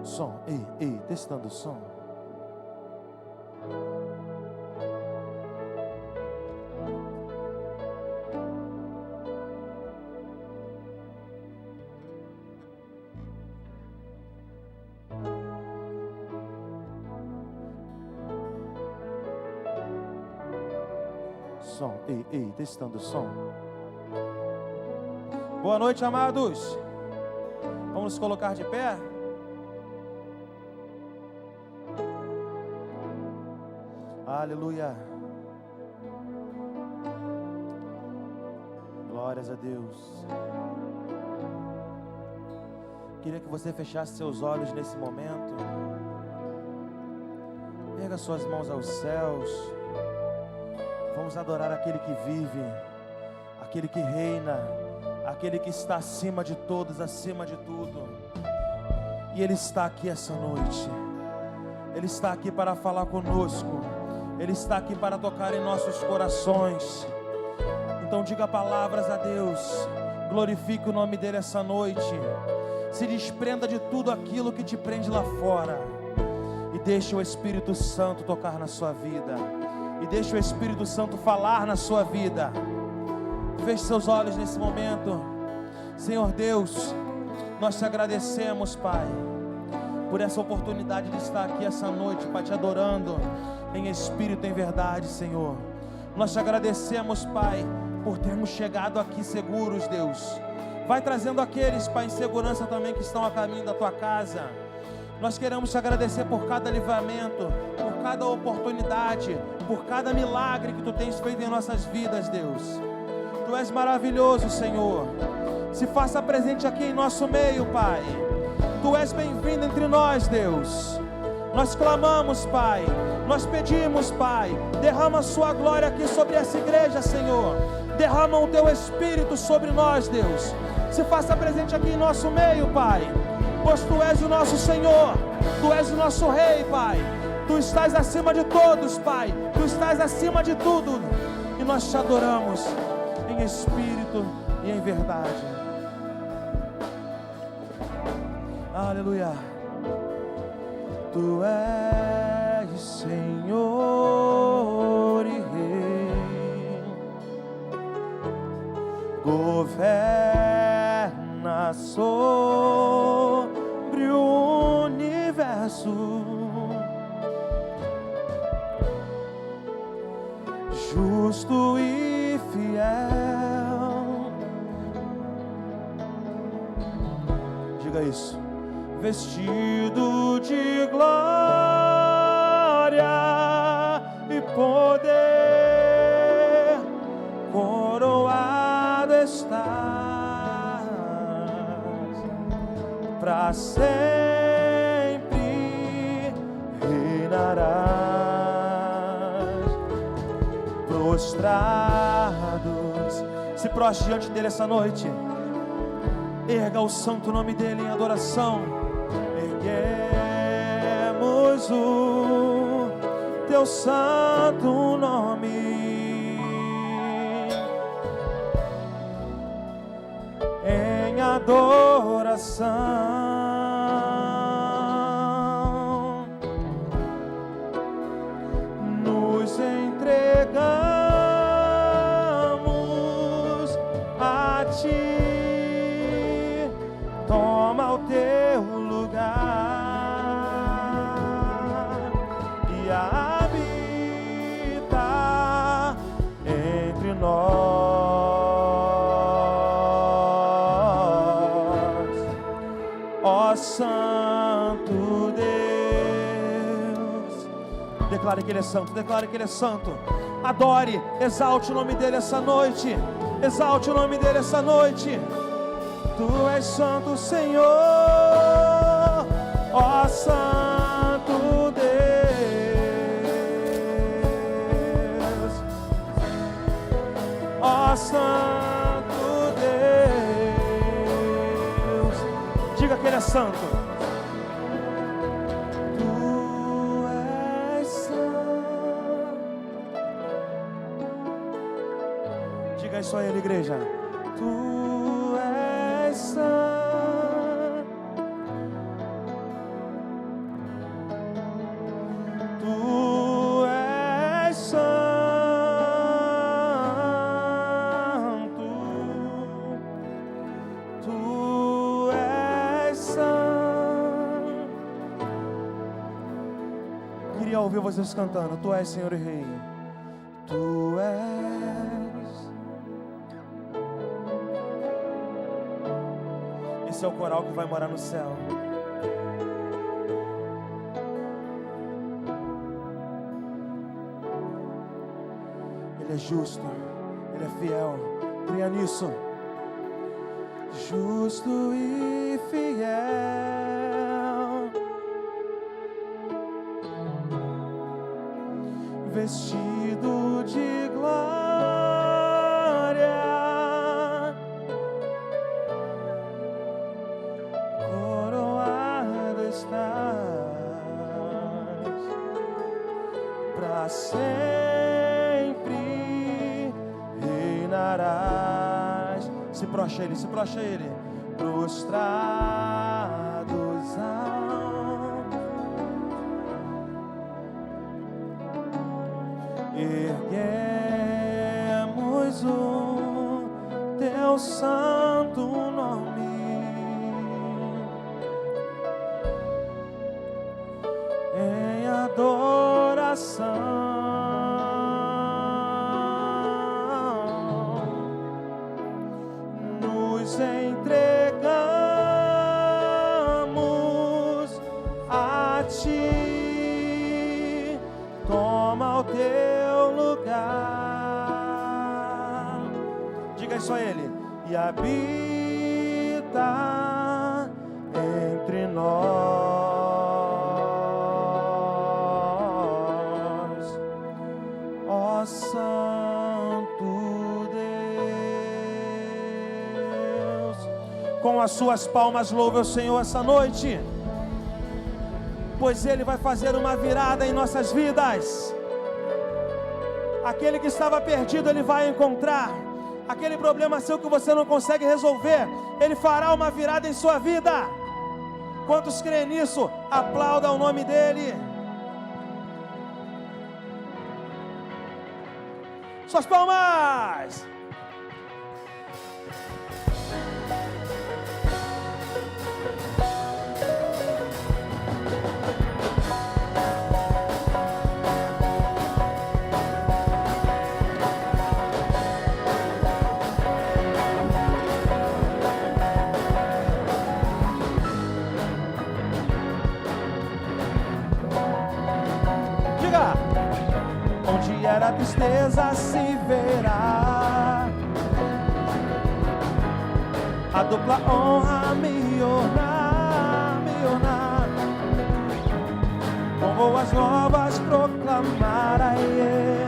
Som, ei, testando o som. Som, ei, testando o som. Boa noite, amados. Vamos nos colocar de pé. Aleluia. Glórias a Deus. Queria que você fechasse seus olhos nesse momento. Erga suas mãos aos céus. Vamos adorar aquele que vive, aquele que reina, aquele que está acima de todos, acima de tudo. E Ele está aqui essa noite. Ele está aqui para falar conosco. Ele está aqui para tocar em nossos corações. Então diga palavras a Deus. Glorifique o nome dEle essa noite. Se desprenda de tudo aquilo que te prende lá fora. E deixe o Espírito Santo tocar na sua vida. E deixe o Espírito Santo falar na sua vida. Feche seus olhos nesse momento. Senhor Deus, nós te agradecemos, Pai, por essa oportunidade de estar aqui essa noite, Pai, te adorando em espírito e em verdade, Senhor. Nós te agradecemos, Pai, por termos chegado aqui seguros, Deus. Vai trazendo aqueles, Pai, em segurança também que estão a caminho da tua casa. Nós queremos te agradecer por cada livramento, por cada oportunidade, por cada milagre que tu tens feito em nossas vidas, Deus. Tu és maravilhoso, Senhor. Se faça presente aqui em nosso meio, Pai. Tu és bem-vindo entre nós, Deus. Nós clamamos, Pai, nós pedimos, Pai, derrama a sua glória aqui sobre essa igreja, Senhor. Derrama o teu Espírito sobre nós, Deus. Se faça presente aqui em nosso meio, Pai, pois tu és o nosso Senhor, tu és o nosso Rei, Pai. Tu estás acima de todos, Pai, tu estás acima de tudo. E nós te adoramos em espírito e em verdade. Aleluia. Tu és Senhor e Rei, governa sobre o universo, justo e fiel. Diga isso. Vestido de glória e poder, coroado estás, para sempre reinarás. Prostrados, se prostre diante dele essa noite. Erga o santo nome dele em adoração. Erguemos o teu santo nome em adoração. Nos entregamos a ti, toma o teu lugar e habita entre nós, ó Santo Deus. Declare que Ele é santo, declare que Ele é santo. Adore, exalte o nome dele essa noite. Exalte o nome dele essa noite. Tu és santo, Senhor, ó santo Deus, ó santo Deus. Diga que ele é santo. Diga isso a ele, igreja. Tu és santo. Tu és santo. Tu és santo. Queria ouvir vocês cantando. Tu és Senhor e Rei. Tu és. Esse é o coral que vai morar no céu. Ele é justo, Ele é fiel. Creia nisso. Justo e fiel, vestido de glória, coroado estás, para sempre reinarás. Se prostra ele, se prostra ele. Prostrados erguemos o teu santo nome em adoração. Nos entregamos a ti, toma o teu lugar. Diga isso a ele. E habita entre nós, ó Santo Deus. Com as suas palmas louve o Senhor essa noite, pois Ele vai fazer uma virada em nossas vidas. Aquele que estava perdido, Ele vai encontrar. Aquele problema seu que você não consegue resolver, Ele fará uma virada em sua vida. Quantos creem nisso? Aplauda o nome dEle. Suas palmas! Onde era a tristeza se verá a dupla honra me ornar, com boas novas proclamar a Ele,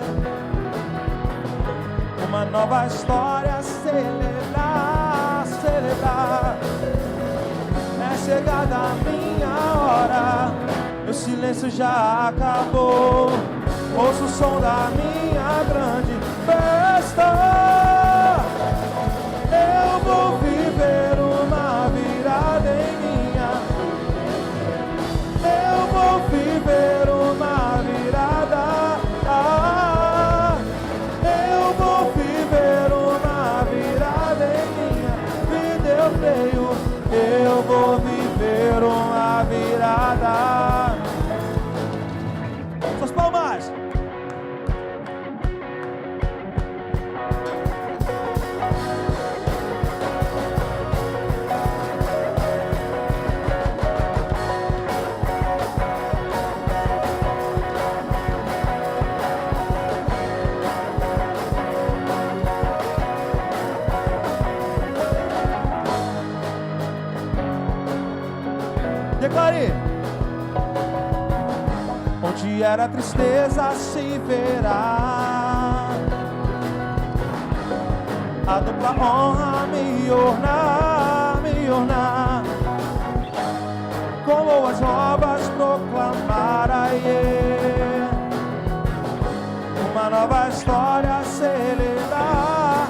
uma nova história celebrar. É chegada a minha hora, meu silêncio já acabou. Ouço o som da minha grande festa. Eu vou viver uma virada em minha. Eu vou viver uma virada. Eu vou viver uma virada em minha vida. Eu creio. Eu vou viver uma virada. Suas palmas. gera tristeza se verá. A dupla honra me ornar, com boas novas proclamar, aie, uma nova história celebrar,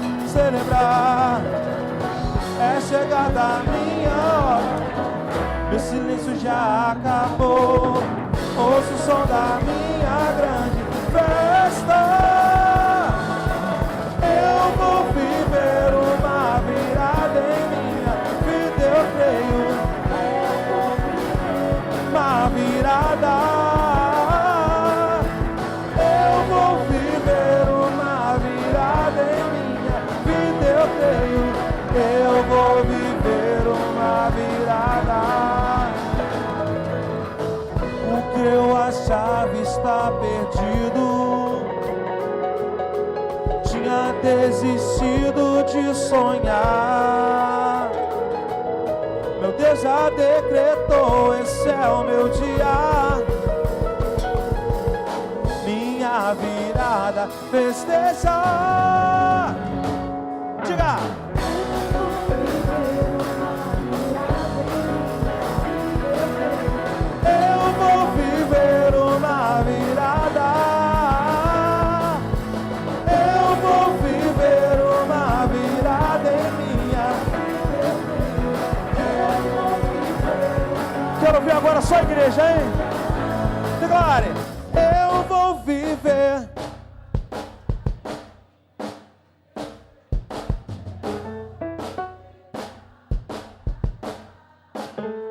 é chegada a minha hora, meu silêncio já acabou, ouço o som da minha grande festa. Eu vou viver uma virada em minha vida, eu creio. Uma virada. Eu vou viver uma virada em minha vida, eu creio. Eu vou viver uma virada. O que eu achava estar perdido, tinha desistido de sonhar. Meu Deus já decretou, esse é o meu dia, minha virada festejar. Diga! Eu vou viver uma virada. Eu vou viver uma virada em minha. Quero ouvir agora só a igreja, hein? Declare! Eu vou viver.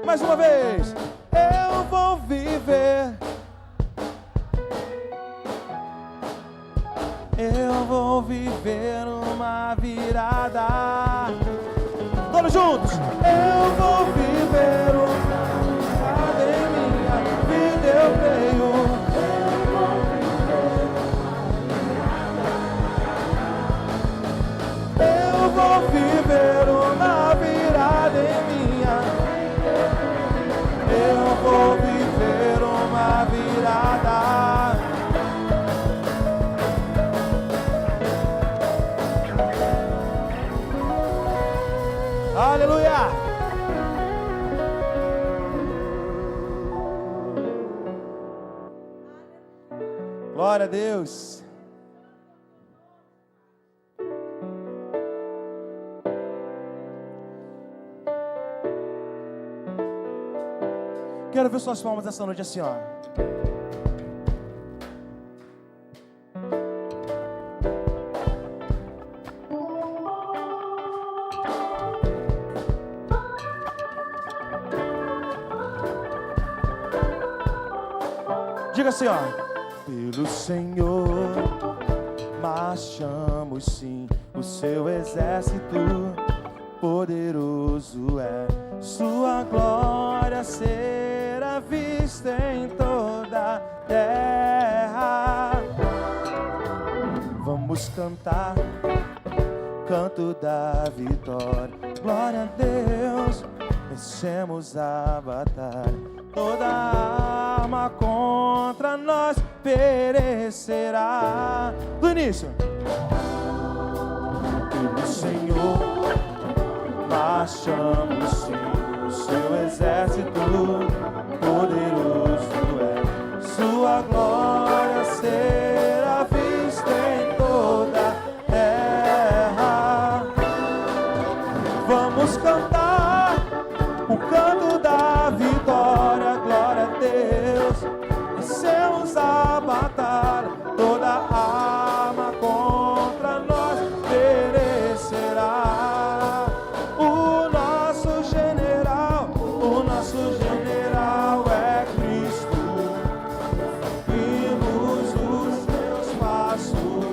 Mais uma vez. Eu vou viver. Eu vou viver uma virada. Todos juntos. Eu vou viver uma virada em minha vida, eu creio. Eu vou viver uma virada em minha. Eu vou viver uma virada. Aleluia! Glória a Deus! Quero ver suas palmas essa noite assim, ó. Diga assim, ó. Pelo Senhor marchamos sim, o seu exército poderoso é, sua glória será vista em toda a terra. Vamos cantar, canto da vitória, glória a Deus, vencemos a batalha. Toda arma contra nós perecerá. Do início. Pelo Senhor marchamos sim, o seu exército poderoso é, sua glória será vista em toda a terra. Vamos cantar o canto da vitória, glória a Deus, vencemos a batalha, toda arma contra nós perecerá. O nosso general é Cristo, seguimos os seus passos,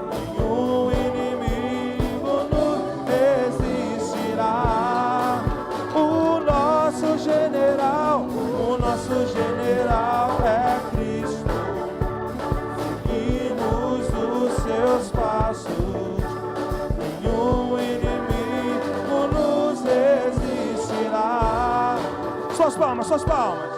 nenhum inimigo nos resistirá. O nosso general é Cristo, seguimos os seus passos, nenhum inimigo nos resistirá. Suas palmas, suas palmas.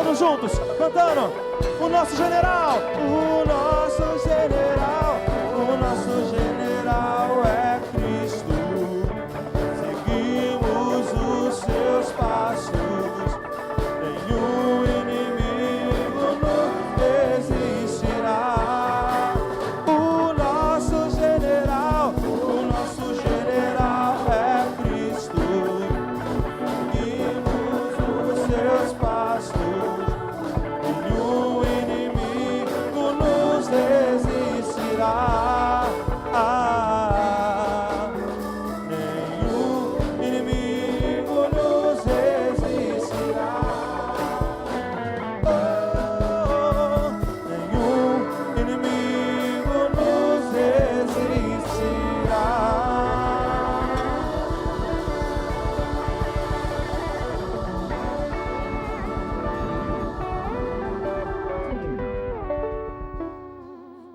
todos juntos, cantando. O nosso general, o nosso general, o nosso general é Cristo. Seguimos os seus passos. Nenhum inimigo nos resistirá. O nosso general é Cristo. Seguimos os seus passos. Nenhum inimigo nos resistirá. Nenhum inimigo nos resistirá. Nenhum inimigo nos resistirá.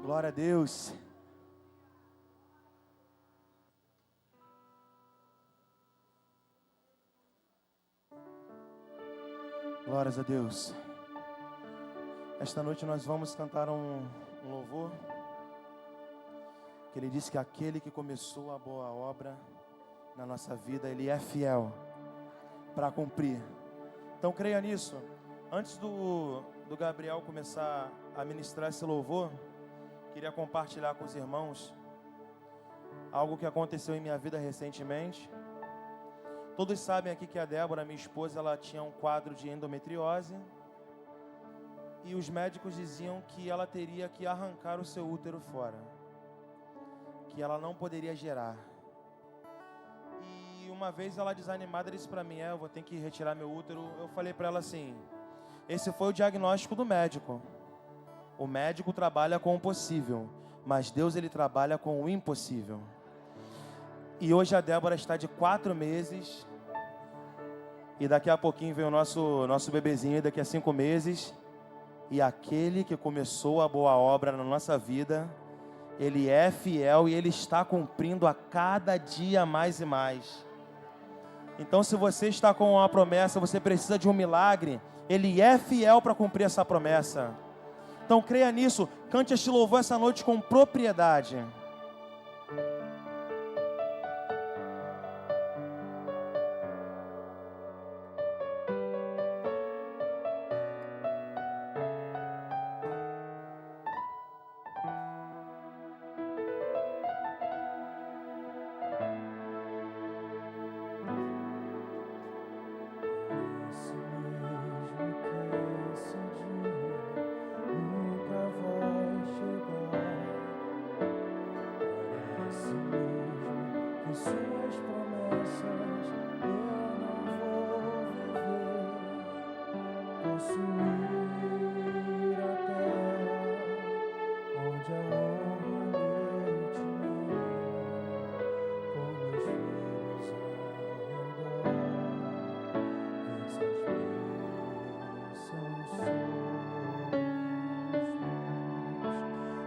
Glória a Deus. Glórias a Deus. Esta noite nós vamos cantar um louvor que ele diz que aquele que começou a boa obra na nossa vida, ele é fiel para cumprir. Então creia nisso. Antes do Gabriel começar a ministrar esse louvor, queria compartilhar com os irmãos algo que aconteceu em minha vida recentemente. Todos sabem aqui que a Débora, minha esposa, ela tinha um quadro de endometriose. E os médicos diziam que ela teria que arrancar o seu útero fora. Que ela não poderia gerar. E uma vez ela desanimada disse para mim, eu vou ter que retirar meu útero. Eu falei para ela assim, esse foi o diagnóstico do médico. O médico trabalha com o possível, mas Deus ele trabalha com o impossível. E hoje a Débora está de 4 meses. E daqui a pouquinho vem o nosso bebezinho, daqui a 5 meses. E aquele que começou a boa obra na nossa vida, ele é fiel e ele está cumprindo a cada dia mais e mais. Então se você está com uma promessa, você precisa de um milagre, ele é fiel para cumprir essa promessa. Então creia nisso, cante este louvor essa noite com propriedade.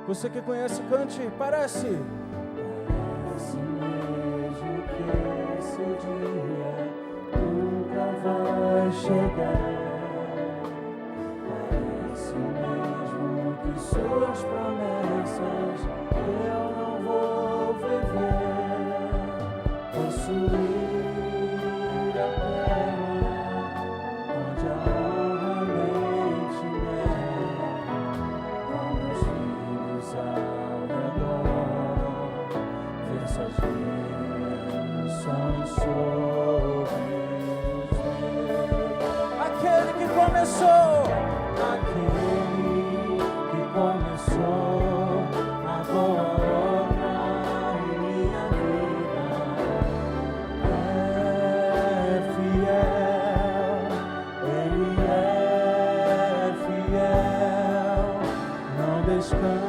Você que conhece, cante, parece. Parece mesmo que esse dia nunca vai chegar. Parece mesmo que suas promessas eu não vou viver. Possuir a terra onde a honra mente ao redor, ver suas bênçãos sobre os meus. Aquele que começou a boa obra em minha vida é fiel, ele é fiel, não descansará,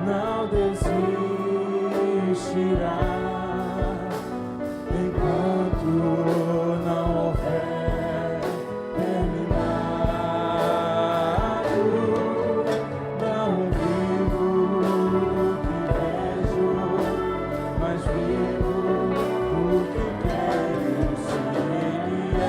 não desistirá, enquanto não houver terminado. Não vivo o que vejo, mas vivo o que creio. Se ele é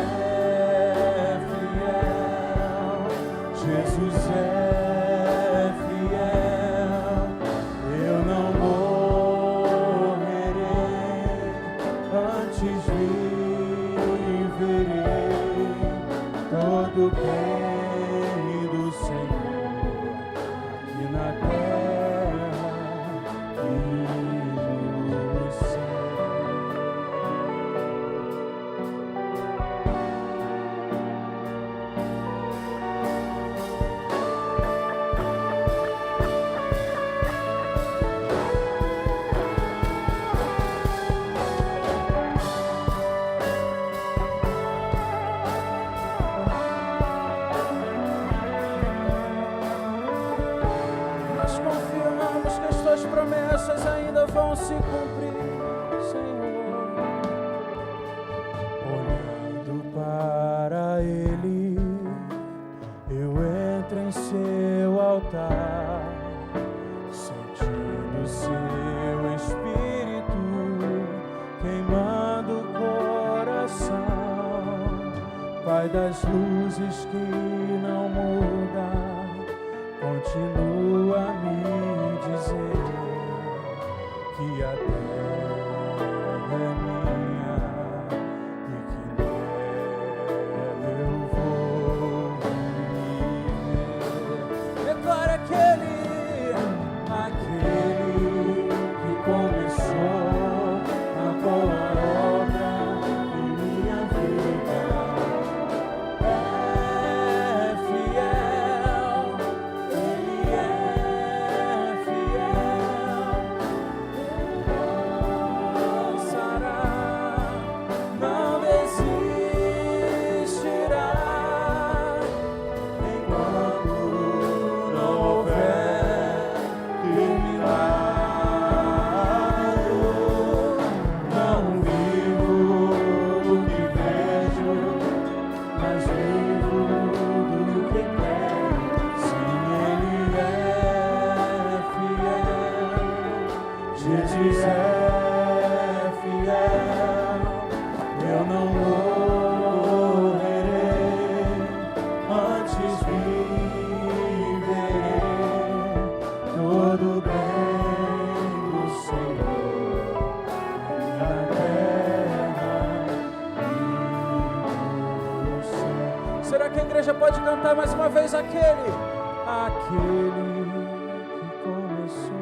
confiamos que as tuas promessas ainda vão se cumprir, Senhor. Olhando para Ele, eu entro em seu altar, sentindo seu Espírito queimando o coração. Pai das luzes que não muda, continua a me dizer que a terra é minha e que nela eu vou viver. Declara Aquele que começou a boa obra em minha vida é fiel, Ele é fiel, alcançará, não desistirá, enquanto não houver terminado. Não vivo do que vejo, mas vivo do que quero. Sim, Ele é fiel, Jesus é fiel. Eu não morrerei, antes viverei todo bem do Senhor na terra e no céu. Será que a igreja pode cantar mais uma vez aquele Aquele que começou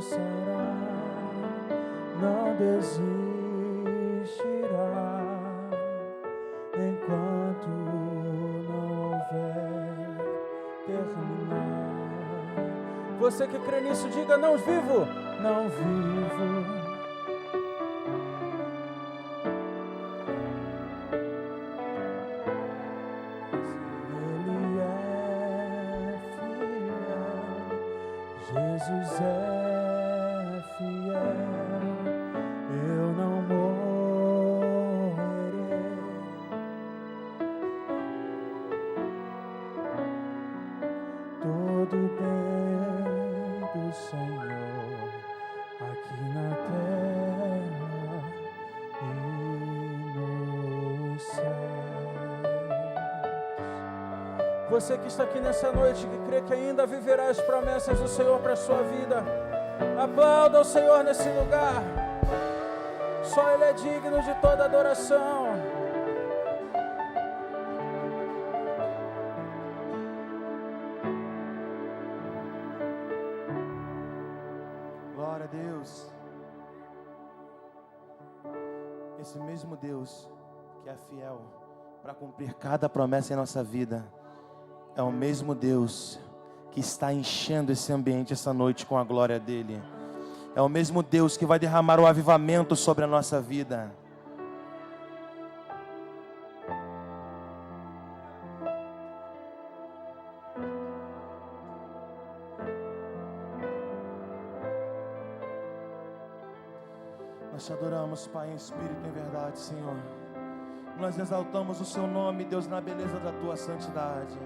descansará, não desistirá, enquanto não houver terminar. Você que crê nisso, diga: não vivo. Não vivo Ele é fiel, Jesus é fiel, eu não morrerei. Todo bem do Senhor aqui na terra e nos céus. Você que está aqui nessa noite, que crê que ainda viverá as promessas do Senhor para a sua vida, aplauda o Senhor nesse lugar. Só Ele é digno de toda adoração. Glória a Deus. Esse mesmo Deus que é fiel para cumprir cada promessa em nossa vida, é o mesmo Deus que está enchendo esse ambiente essa noite com a glória dEle. É o mesmo Deus que vai derramar o avivamento sobre a nossa vida. Nós te adoramos, Pai, em espírito e em verdade, Senhor. Nós exaltamos o Seu nome, Deus, na beleza da Tua santidade.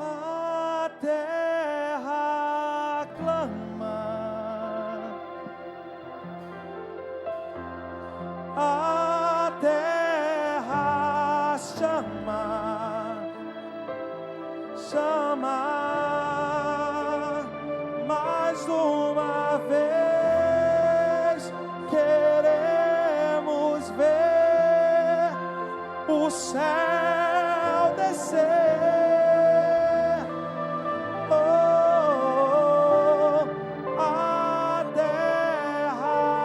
A terra clama, a terra chama, chama mais uma vez. Queremos ver o céu descer. Oh, a terra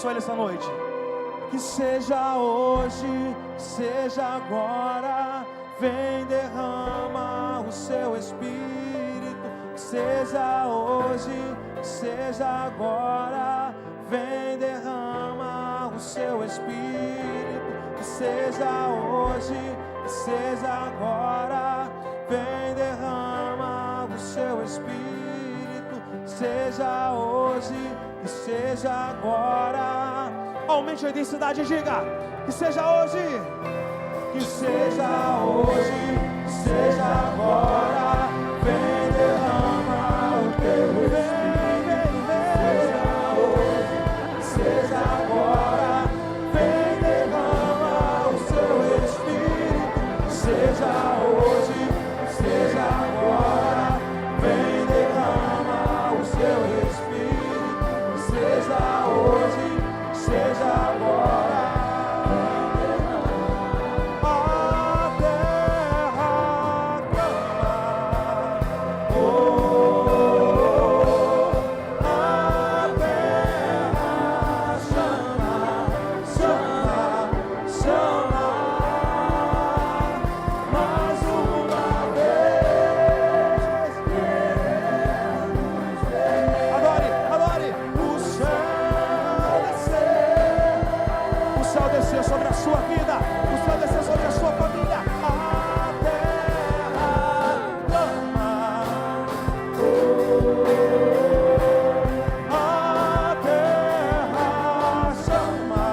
abençoa ele essa noite. Que seja hoje, seja agora, vem derrama o seu Espírito. Que seja hoje, seja agora, vem derrama o seu Espírito. Que seja hoje, seja agora, vem derrama o seu Espírito. Seja hoje e seja agora. Aumente a intensidade e diga: que seja hoje, que seja hoje, seja agora, vem derrama o teu Espírito. Seja hoje, seja agora, vem derrama o seu Espírito. Seja hoje, seja agora, vem derrama o seu Espírito. Seja hoje, seja agora. A terra clama, a terra chama, chama, chama. Mais uma vez queremos ver. Adore, adore. O céu descer sobre a sua vida, o céu descer sobre a sua família. A terra clama, a terra chama,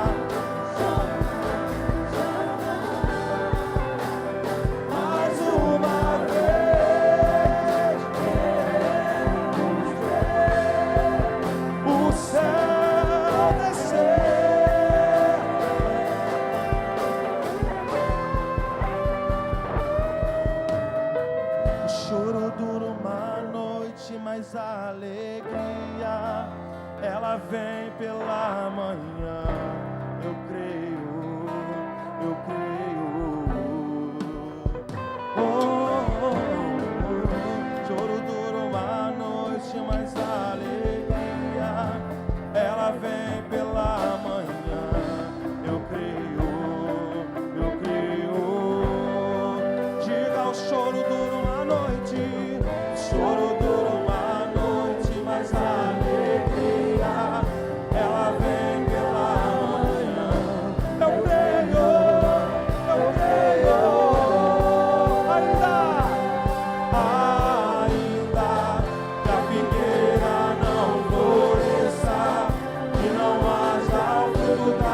mais uma vez queremos ver o céu descer. O choro dura uma noite, mas a alegria ela vem pela manhã. Eu creio, eu creio. Choro dura uma noite, mas a alegria ela vem pela manhã. Eu creio, eu creio. Diga: o choro dura uma noite, o choro dura uma noite, mas a alegria ela vem pela manhã. Eu creio, eu creio. Ainda que a figueira não floresça e não haja o fruto da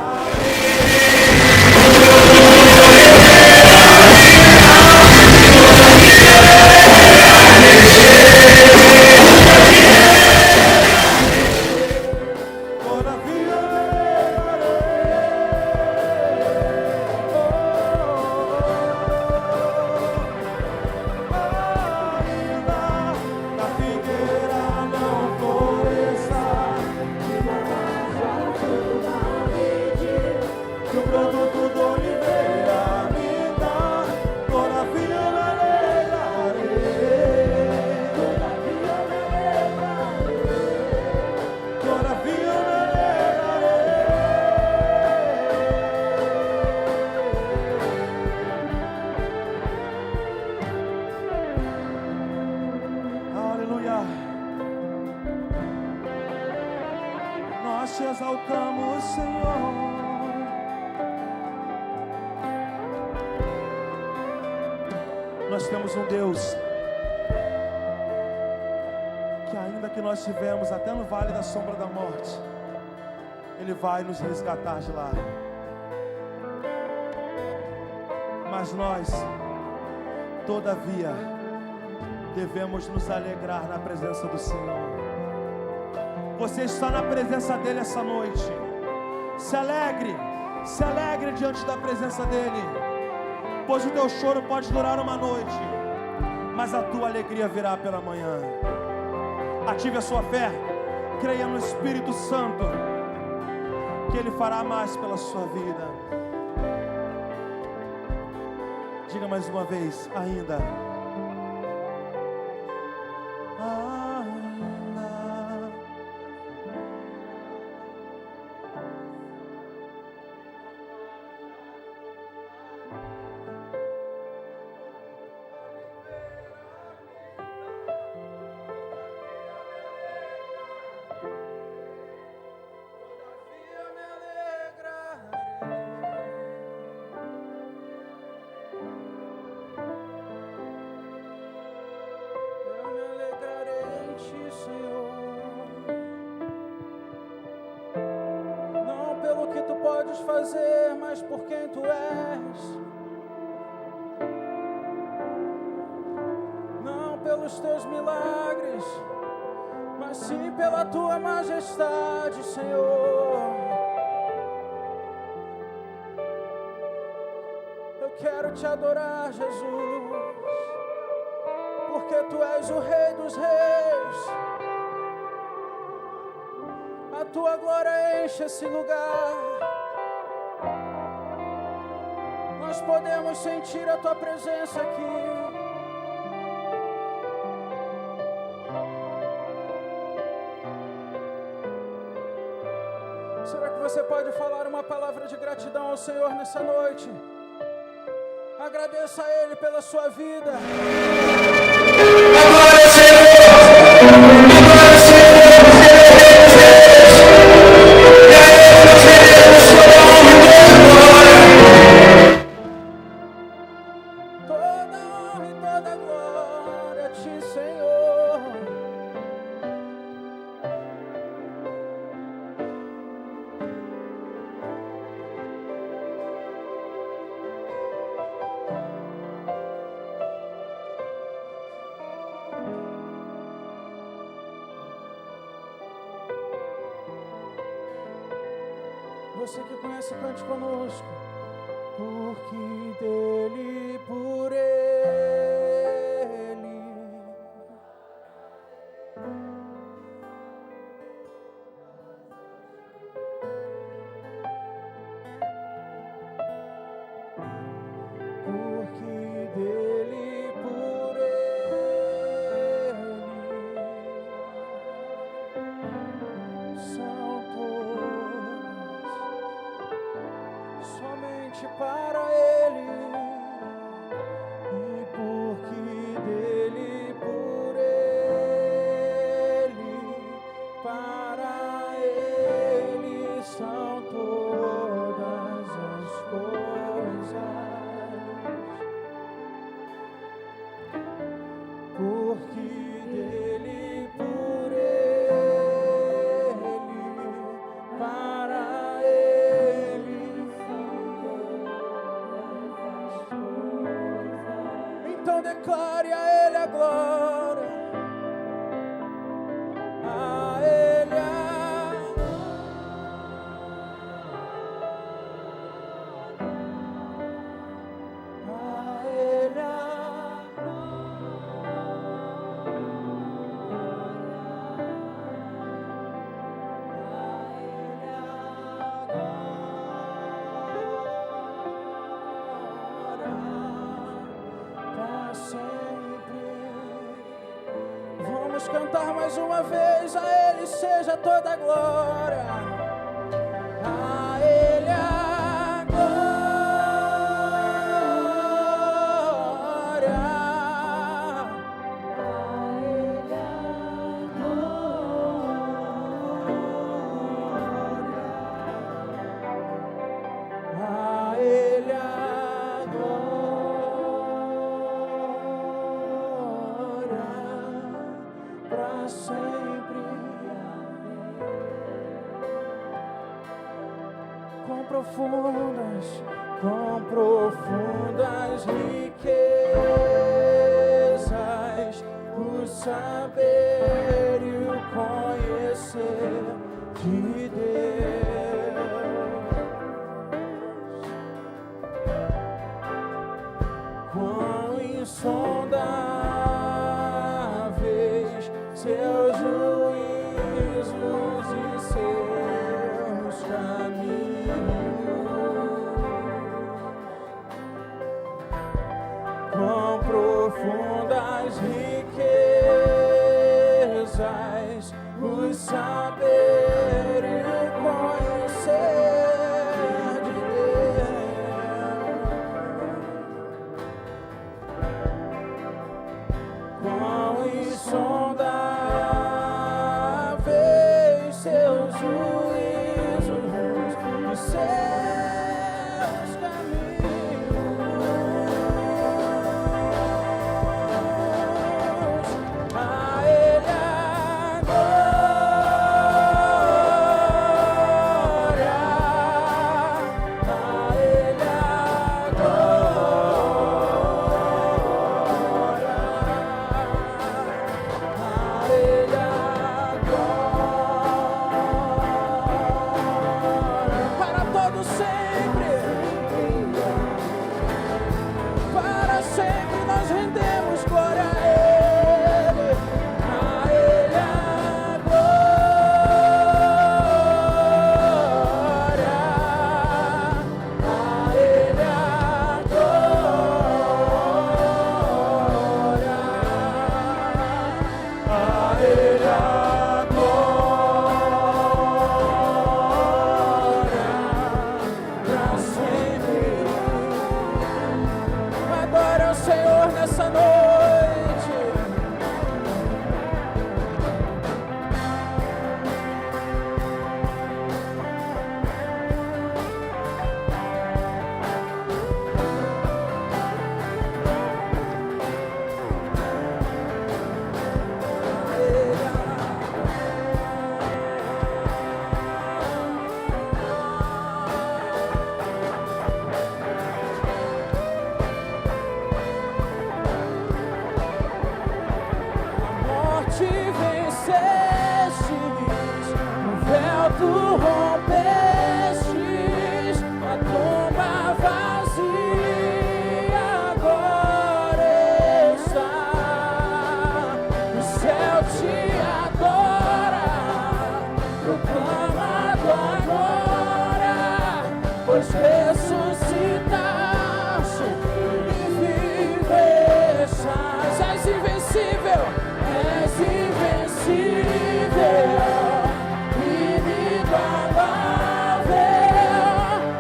te exaltamos, Senhor. Nós temos um Deus que, ainda que nós estivemos até no vale da sombra da morte, Ele vai nos resgatar de lá. Mas nós, todavia, devemos nos alegrar na presença do Senhor. Você está na presença dEle essa noite. Se alegre diante da presença dEle, pois o teu choro pode durar uma noite, mas a tua alegria virá pela manhã. Ative a sua fé, creia no Espírito Santo, que Ele fará mais pela sua vida. Diga mais uma vez: ainda. podes fazer, mas por quem tu és. Não pelos teus milagres, mas sim pela tua majestade, Senhor. Eu quero te adorar, Jesus, porque tu és o Rei dos Reis. A tua glória enche esse lugar. Nós podemos sentir a tua presença aqui. Será que você pode falar uma palavra de gratidão ao Senhor nessa noite? Agradeça a Ele pela sua vida. Toda honra e toda glória a ti, Senhor. Você que conhece, cante conosco. Porque dele, por ele, porque dele, por ele, são todas somente para Ele, e porque dele, por Ele, para Ele são todas as coisas, porque dele, por Ele, para Ele. Então declare a Ele a glória, a Ele para sempre. Vamos cantar mais uma vez, a Ele seja toda a glória, a Ele a glória, a Ele a glória, a Ele a glória, para sempre. Com profundas riquezas, o saber e o conhecer de Deus. Quão insondáveis seus juízos e seus caminhos. Quão profundas riquezas, o saber e o conhecer pois ressuscitaste e vivestas. És invencível, inigualável,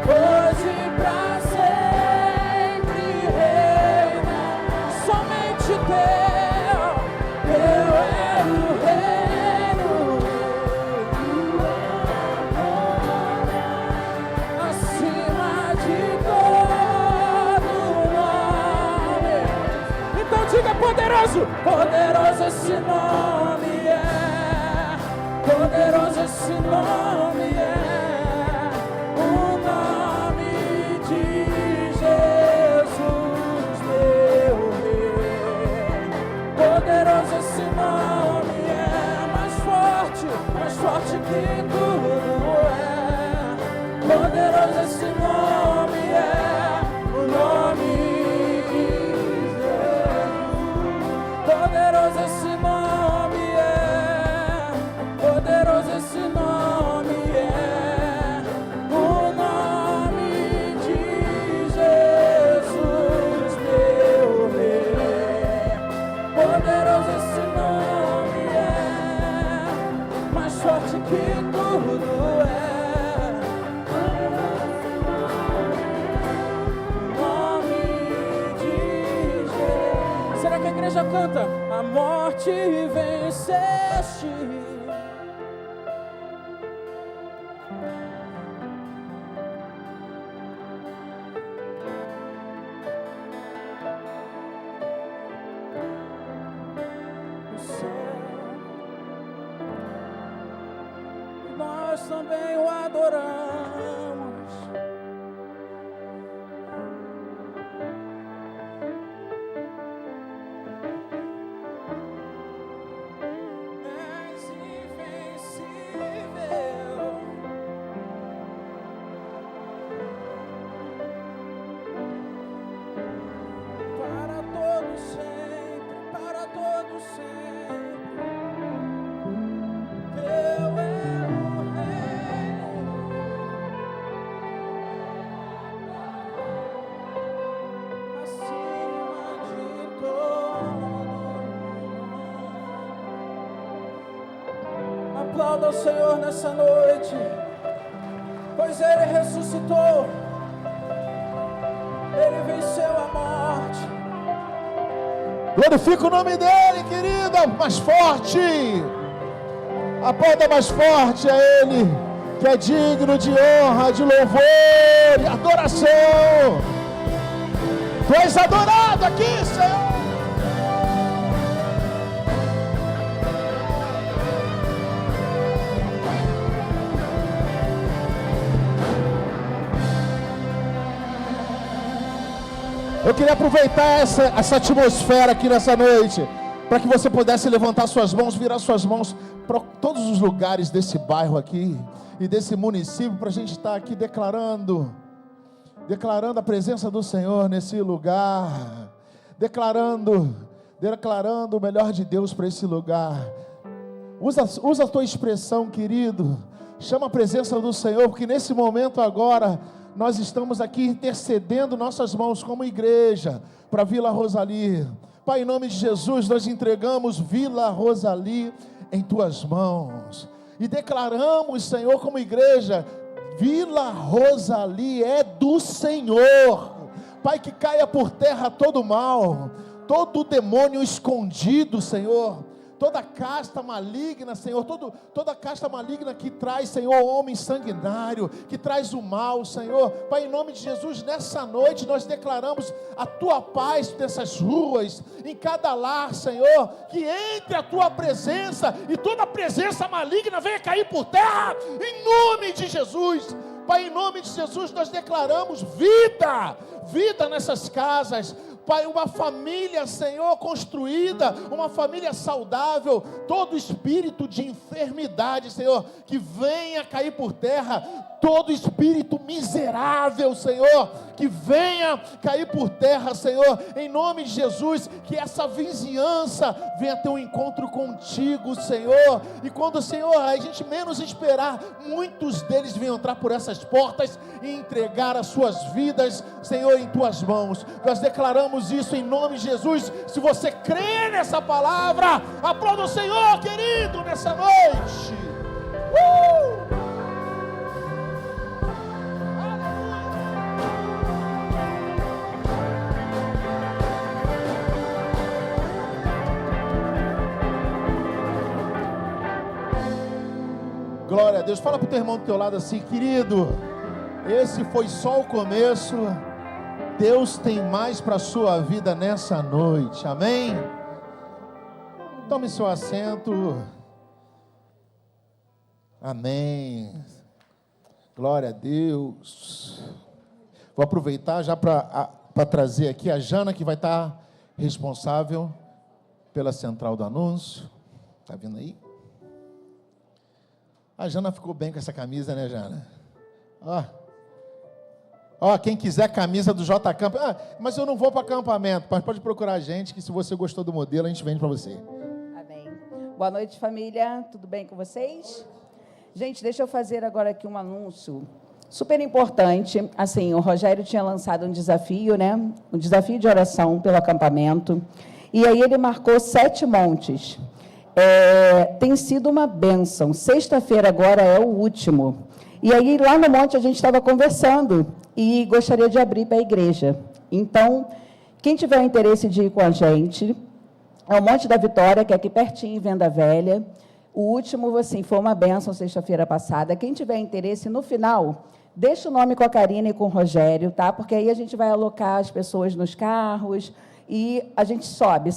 hoje pra sempre reina. Somente teu é o reino, acima de todo nome. Então diga: poderoso, poderoso esse nome é, poderoso esse nome é, o nome de Jesus, meu Rei. Poderoso esse nome é, mais forte que tudo é. Poderoso esse nome é, o nome de Jesus. Poderoso esse nome é, poderoso esse nome é, o nome de Jesus, meu Rei. Poderoso esse nome é, mais forte que tudo é. Será que a igreja canta? A morte venceste. O céu, e nós também o adoramos. És invencível, para todo sempre, para todo sempre. Teu é o reino, acima de todo nome. Aplauda o Senhor nessa noite, pois Ele ressuscitou, Ele venceu a morte. Glorifica o nome dele, querida. Mais forte. Aplauda mais forte a ele, que é digno de honra, de louvor e adoração. Tu és adorado aqui, Senhor. Eu queria aproveitar essa atmosfera aqui nessa noite, para que você pudesse levantar suas mãos, virar suas mãos para todos os lugares desse bairro aqui e desse município, para a gente estar aqui declarando a presença do Senhor nesse lugar, declarando o melhor de Deus para esse lugar. Usa a tua expressão, querido, chama a presença do Senhor, porque nesse momento agora nós estamos aqui intercedendo nossas mãos como igreja para Vila Rosali. Pai, em nome de Jesus, nós entregamos Vila Rosali em tuas mãos e declaramos, Senhor, como igreja, Vila Rosali é do Senhor. Pai, que caia por terra todo mal, todo demônio escondido, Senhor, toda casta maligna, Senhor, toda casta maligna que traz, Senhor, homem sanguinário, que traz o mal, Senhor. Pai, em nome de Jesus, nessa noite nós declaramos a Tua paz nessas ruas, em cada lar, Senhor, que entre a Tua presença e toda presença maligna venha cair por terra, em nome de Jesus. Pai, em nome de Jesus nós declaramos vida nessas casas, Pai, uma família, Senhor, construída, uma família saudável, todo espírito de enfermidade, Senhor, que venha cair por terra, todo espírito miserável, Senhor, que venha cair por terra, Senhor, em nome de Jesus, que essa vizinhança venha ter um encontro contigo, Senhor, e quando, Senhor, a gente menos esperar, muitos deles venham entrar por essas portas e entregar as suas vidas, Senhor, em tuas mãos. Nós declaramos isso em nome de Jesus. Se você crê nessa palavra, aplauda o Senhor, querido, nessa noite. Glória a Deus. Fala para o teu irmão do teu lado assim: querido, esse foi só o começo. Deus tem mais para a sua vida nessa noite, amém? Tome seu assento. Amém. Glória a Deus. Vou aproveitar já para trazer aqui a Jana, que vai estar responsável pela central do anúncio. Está vindo aí? A Jana ficou bem com essa camisa, né, Jana? Ó, quem quiser camisa do J Camp, mas eu não vou para acampamento, mas pode procurar a gente, que se você gostou do modelo, a gente vende para você. Amém. Boa noite, família, tudo bem com vocês? Gente, deixa eu fazer agora aqui um anúncio super importante. Assim, o Rogério tinha lançado um desafio, né? Um desafio de oração pelo acampamento, e aí ele marcou 7 montes. Tem sido uma bênção. Sexta-feira agora é o último. E aí, lá no monte, a gente estava conversando e gostaria de abrir para a igreja. Então, quem tiver interesse de ir com a gente, é o Monte da Vitória, que é aqui pertinho, em Venda Velha. O último, assim, foi uma bênção sexta-feira passada. Quem tiver interesse, no final, deixa o nome com a Karina e com o Rogério, tá? Porque aí a gente vai alocar as pessoas nos carros e a gente sobe,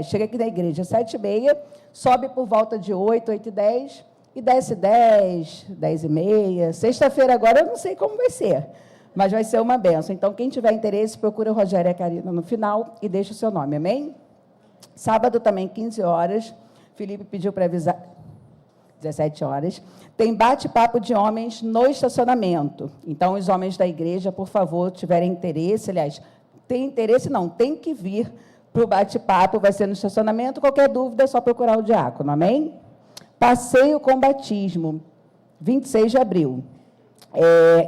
chega aqui na igreja, 7h30, sobe por volta de 8, 8h10, e desce 10, 10h30. Sexta-feira agora eu não sei como vai ser, mas vai ser uma benção. Então, quem tiver interesse, procura o Rogério e a Karina no final e deixa o seu nome, amém? Sábado também, 15 horas, Felipe pediu para avisar, 17 horas, tem bate-papo de homens no estacionamento. Então, os homens da igreja, por favor, tiverem interesse, aliás, tem interesse não, tem que vir para o bate-papo, vai ser no estacionamento, qualquer dúvida é só procurar o diácono, amém? Passeio com batismo, 26 de abril.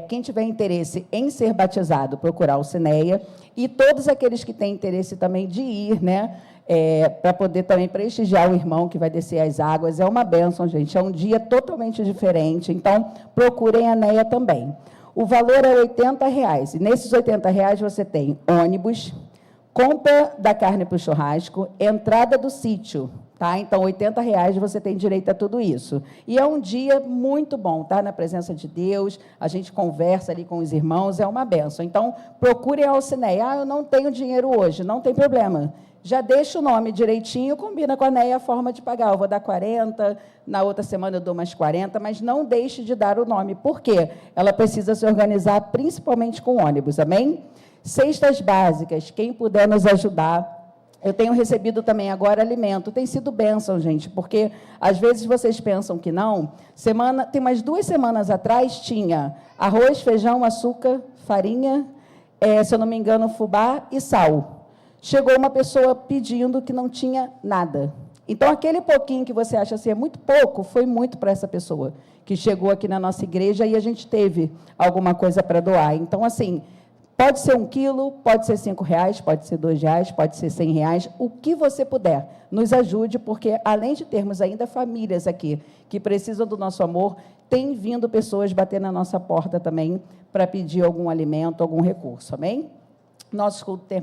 Quem tiver interesse em ser batizado, procurar o Cineia, e todos aqueles que têm interesse também de ir, né, para poder também prestigiar o irmão que vai descer as águas, é uma bênção, gente, é um dia totalmente diferente, então procurem a Neia também. O valor é R$80, e nesses R$80 você tem ônibus, compra da carne para o churrasco, entrada do sítio, tá? Então, R$80 você tem direito a tudo isso. E é um dia muito bom, tá? Na presença de Deus, a gente conversa ali com os irmãos, é uma bênção. Então, procurem a Alcineia. Eu não tenho dinheiro hoje, não tem problema. Já deixa o nome direitinho, combina com a Neia a forma de pagar. Eu vou dar 40, na outra semana eu dou mais 40, mas não deixe de dar o nome. Por quê? Ela precisa se organizar principalmente com ônibus, amém? Cestas básicas, quem puder nos ajudar. Eu tenho recebido também agora alimento. Tem sido bênção, gente, porque às vezes vocês pensam que não. Tem umas 2 semanas atrás, tinha arroz, feijão, açúcar, farinha, se eu não me engano, fubá e sal. Chegou uma pessoa pedindo que não tinha nada. Então, aquele pouquinho que você acha assim é muito pouco, foi muito para essa pessoa que chegou aqui na nossa igreja e a gente teve alguma coisa para doar. Então, assim, pode ser 1 quilo, pode ser R$5, pode ser R$2, pode ser R$100, o que você puder. Nos ajude, porque, além de termos ainda famílias aqui que precisam do nosso amor, tem vindo pessoas bater na nossa porta também para pedir algum alimento, algum recurso, amém? Nossos cultos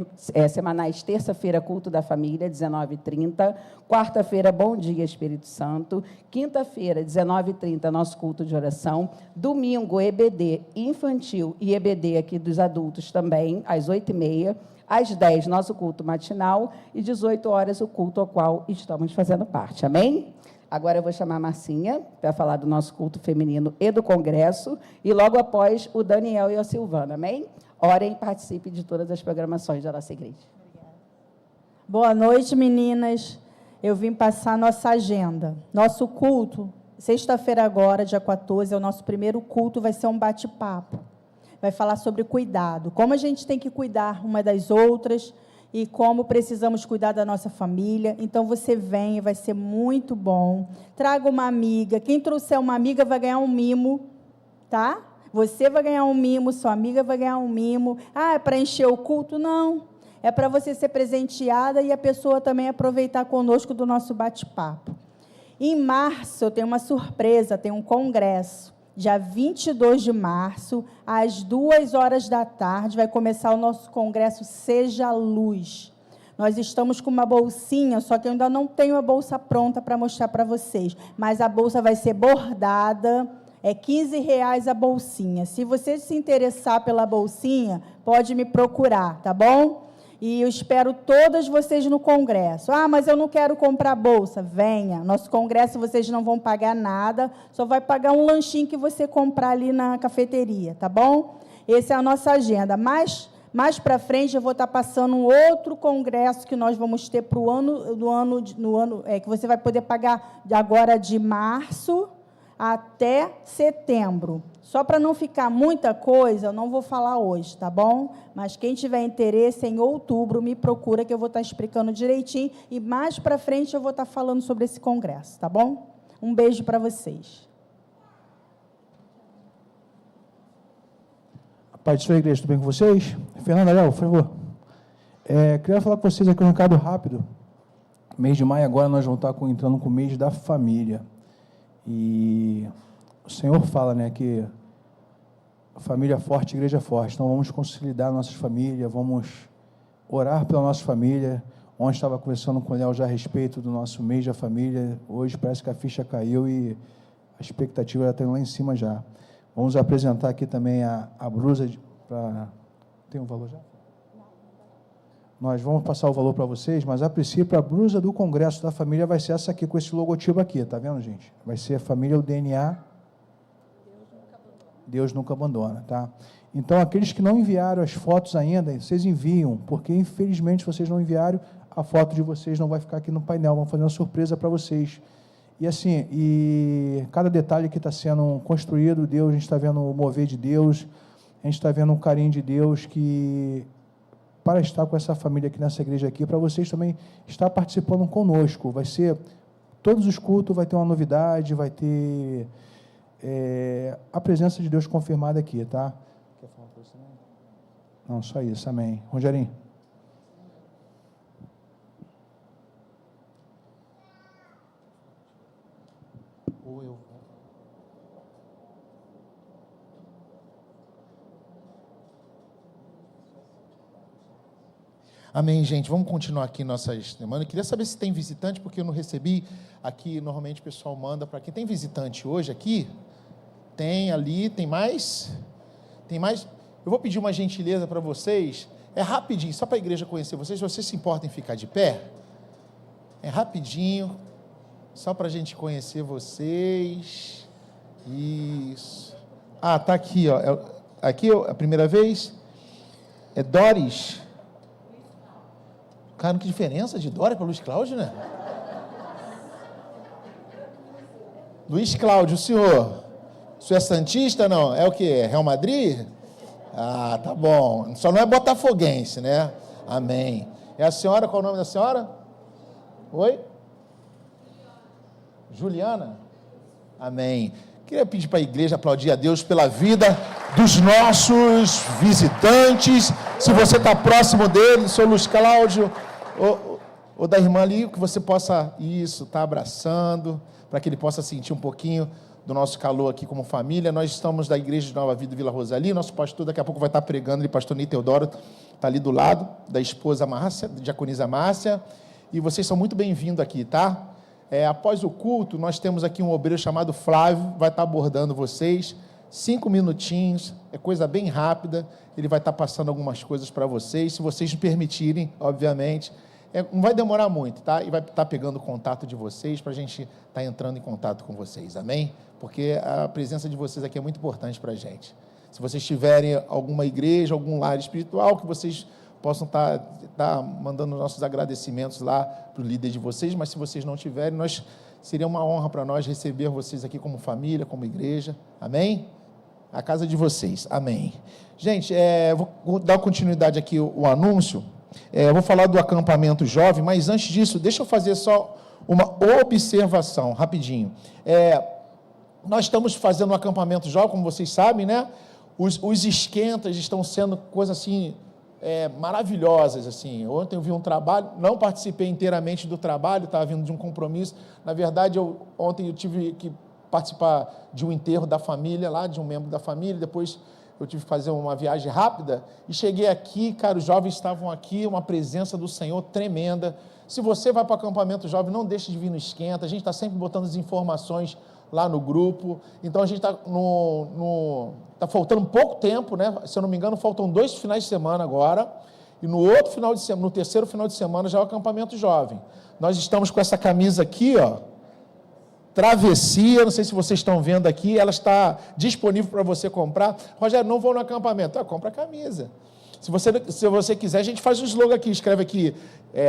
semanais, terça-feira, culto da família, 19h30. Quarta-feira, bom dia, Espírito Santo. Quinta-feira, 19h30, nosso culto de oração. Domingo, EBD infantil e EBD aqui dos adultos também, às 8h30. Às 10h, nosso culto matinal. E 18 horas, o culto ao qual estamos fazendo parte. Amém? Agora eu vou chamar a Marcinha para falar do nosso culto feminino e do congresso. E logo após, o Daniel e a Silvana. Amém? Orem e participe de todas as programações da nossa igreja. Boa noite, meninas. Eu vim passar nossa agenda. Nosso culto, sexta-feira agora, dia 14, é o nosso primeiro culto, vai ser um bate-papo. Vai falar sobre cuidado, como a gente tem que cuidar uma das outras e como precisamos cuidar da nossa família. Então, você vem, vai ser muito bom. Traga uma amiga. Quem trouxer uma amiga vai ganhar um mimo, tá? Você vai ganhar um mimo, sua amiga vai ganhar um mimo. Ah, é para encher o culto? Não. É para você ser presenteada e a pessoa também aproveitar conosco do nosso bate-papo. Em março, eu tenho uma surpresa, tem um congresso. Dia 22 de março, às 14h, vai começar o nosso congresso Seja Luz. Nós estamos com uma bolsinha, só que eu ainda não tenho a bolsa pronta para mostrar para vocês. Mas a bolsa vai ser bordada, é R$15 a bolsinha. Se você se interessar pela bolsinha, pode me procurar, tá bom? E eu espero todas vocês no congresso. Ah, mas eu não quero comprar bolsa. Venha. Nosso congresso vocês não vão pagar nada, só vai pagar um lanchinho que você comprar ali na cafeteria, tá bom? Essa é a nossa agenda. Mais para frente eu vou estar passando um outro congresso que nós vamos ter para o ano, que você vai poder pagar agora de março até setembro. Só para não ficar muita coisa, eu não vou falar hoje, tá bom? Mas quem tiver interesse, em outubro, me procura, que eu vou estar explicando direitinho, e mais para frente eu vou estar falando sobre esse congresso, tá bom? Um beijo para vocês. Pai de sua igreja, tudo bem com vocês? Fernanda, Léo, por favor. Queria falar com vocês aqui um recado rápido. Mês de maio agora nós vamos estar entrando com o mês da família. E o Senhor fala, né, que família forte, igreja forte. Então, vamos consolidar nossas famílias, vamos orar pela nossa família. Ontem estava conversando com o Léo já a respeito do nosso mês da família. Hoje parece que a ficha caiu e a expectativa já está lá em cima já. Vamos apresentar aqui também a blusa. Tem um valor já? Nós vamos passar o valor para vocês, mas a princípio a blusa do Congresso da Família vai ser essa aqui, com esse logotipo aqui, tá vendo, gente? Vai ser a família, o DNA. Deus nunca abandona, tá? Então, aqueles que não enviaram as fotos ainda, vocês enviam, porque infelizmente vocês não enviaram, a foto de vocês não vai ficar aqui no painel, vamos fazer uma surpresa para vocês. E assim, cada detalhe que está sendo construído, Deus, a gente está vendo o mover de Deus, a gente está vendo um carinho de Deus para estar com essa família aqui nessa igreja aqui, para vocês também estar participando conosco. Vai ser, todos os cultos vai ter uma novidade, vai ter a presença de Deus confirmada aqui, tá? Quer falar para você também? Não, só isso, amém. Rogerinho. Amém, gente. Vamos continuar aqui nossa semana. Eu queria saber se tem visitante, porque eu não recebi aqui. Normalmente o pessoal manda para quem tem visitante hoje aqui. Tem ali, tem mais? Tem mais? Eu vou pedir uma gentileza para vocês. É rapidinho, só para a igreja conhecer vocês. Se vocês se importam em ficar de pé, é rapidinho, só para a gente conhecer vocês. Isso. Ah, tá aqui, ó. Aqui a primeira vez. É Doris. Cara, que diferença de Dória para Luiz Cláudio, né? Luiz Cláudio, o senhor é santista, não? É o quê? Real Madrid? Ah, tá bom. Só não é botafoguense, né? Amém. É a senhora, qual o nome da senhora? Oi? Juliana? Amém. Queria pedir para a igreja aplaudir a Deus pela vida dos nossos visitantes. Se você está próximo dele, seu Luiz Cláudio, ou da irmã ali, que você possa, tá abraçando, para que ele possa sentir um pouquinho do nosso calor aqui como família. Nós estamos da Igreja de Nova Vida Vila Rosali, nosso pastor daqui a pouco vai estar pregando, ele, pastor Ney Teodoro, está ali do lado, da esposa Márcia, da diaconisa Márcia, e vocês são muito bem-vindos aqui, tá? Após o culto, nós temos aqui um obreiro chamado Flávio, vai estar abordando vocês, 5 minutinhos, é coisa bem rápida, ele vai estar passando algumas coisas para vocês, se vocês me permitirem, obviamente. Não vai demorar muito, tá? E vai estar pegando o contato de vocês para a gente estar entrando em contato com vocês, amém? Porque a presença de vocês aqui é muito importante para a gente. Se vocês tiverem alguma igreja, algum lar espiritual que vocês possam estar mandando nossos agradecimentos lá para o líder de vocês, mas se vocês não tiverem, seria uma honra para nós receber vocês aqui como família, como igreja, amém? A casa de vocês, amém. Gente, vou dar continuidade aqui o anúncio, vou falar do acampamento jovem, mas antes disso, deixa eu fazer só uma observação, rapidinho. Nós estamos fazendo um acampamento jovem, como vocês sabem, né? Os esquentas estão sendo coisas assim, maravilhosas, assim. Ontem eu vi um trabalho, não participei inteiramente do trabalho, estava vindo de um compromisso. Na verdade, ontem eu tive que participar de um enterro da família, lá de um membro da família, depois eu tive que fazer uma viagem rápida, e cheguei aqui, cara, os jovens estavam aqui, uma presença do Senhor tremenda. Se você vai para o acampamento jovem, não deixe de vir no esquenta, a gente está sempre botando as informações lá no grupo, então a gente está tá faltando pouco tempo, né? Se eu não me engano, faltam 2 finais de semana agora, e no outro final de semana, no terceiro final de semana, já é o acampamento jovem. Nós estamos com essa camisa aqui, ó, Travessia, não sei se vocês estão vendo aqui, ela está disponível para você comprar. Rogério, não vou no acampamento. Compra a camisa. Se você quiser, a gente faz um slogan aqui, escreve aqui,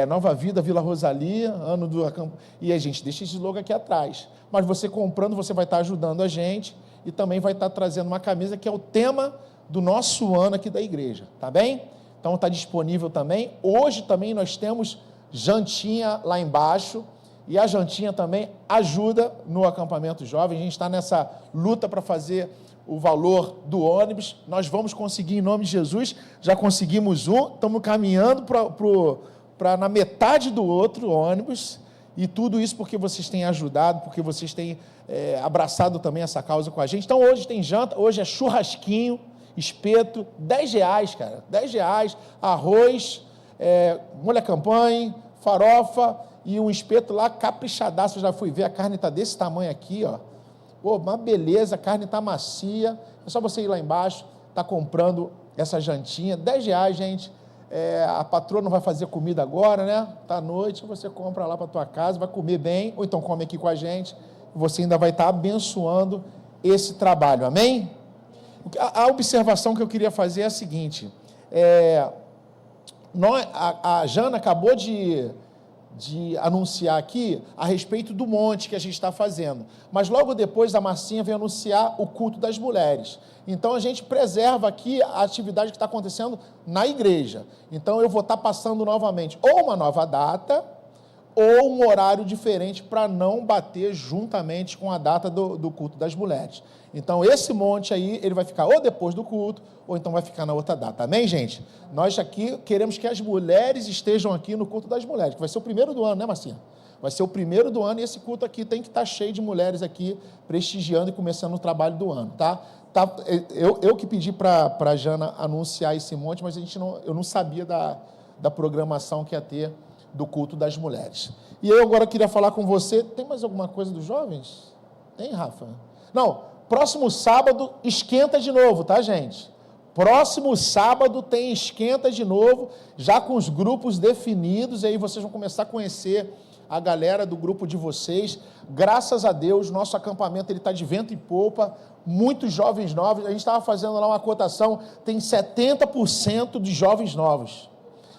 Nova Vida, Vila Rosalia, ano do acampamento, e a gente deixa esse slogan aqui atrás. Mas você comprando, você vai estar ajudando a gente e também vai estar trazendo uma camisa que é o tema do nosso ano aqui da igreja, tá bem? Então está disponível também. Hoje também nós temos jantinha lá embaixo, e a jantinha também ajuda no acampamento jovem. A gente está nessa luta para fazer o valor do ônibus. Nós vamos conseguir em nome de Jesus. Já conseguimos um, estamos caminhando para na metade do outro ônibus. E tudo isso porque vocês têm ajudado, porque vocês têm abraçado também essa causa com a gente. Então hoje tem janta, hoje é churrasquinho, espeto, R$10, cara, R$10, arroz, molho à campanha, farofa, e um espeto lá caprichadaço. Eu já fui ver, a carne está desse tamanho aqui, ó. Pô, uma beleza, a carne está macia. É só você ir lá embaixo, tá comprando essa jantinha, R$10, gente. A patroa não vai fazer comida agora, né? Tá à noite, você compra lá para tua casa, vai comer bem, ou então come aqui com a gente. Você ainda vai estar abençoando esse trabalho, amém? A observação que eu queria fazer é a seguinte: a Jana acabou de anunciar aqui a respeito do monte que a gente está fazendo, mas logo depois a Marcinha vem anunciar o culto das mulheres. Então a gente preserva aqui a atividade que está acontecendo na igreja. Então eu vou estar passando novamente ou uma nova data ou um horário diferente para não bater juntamente com a data do culto das mulheres. Então esse monte aí, ele vai ficar ou depois do culto, ou então vai ficar na outra data. Amém, gente? Nós aqui queremos que as mulheres estejam aqui no culto das mulheres, que vai ser o primeiro do ano, né, Marcinha? Vai ser o primeiro do ano, e esse culto aqui tem que estar cheio de mulheres aqui, prestigiando e começando o trabalho do ano, tá? Eu que pedi para a Jana anunciar esse monte, mas eu não sabia da programação que ia ter do culto das mulheres. E eu agora queria falar com você. Tem mais alguma coisa dos jovens? Tem, Rafa? Não, próximo sábado esquenta de novo, tá, gente? Próximo sábado tem esquenta de novo, já com os grupos definidos, e aí vocês vão começar a conhecer a galera do grupo de vocês. Graças a Deus, nosso acampamento está de vento em popa, muitos jovens novos. A gente estava fazendo lá uma cotação, tem 70% de jovens novos.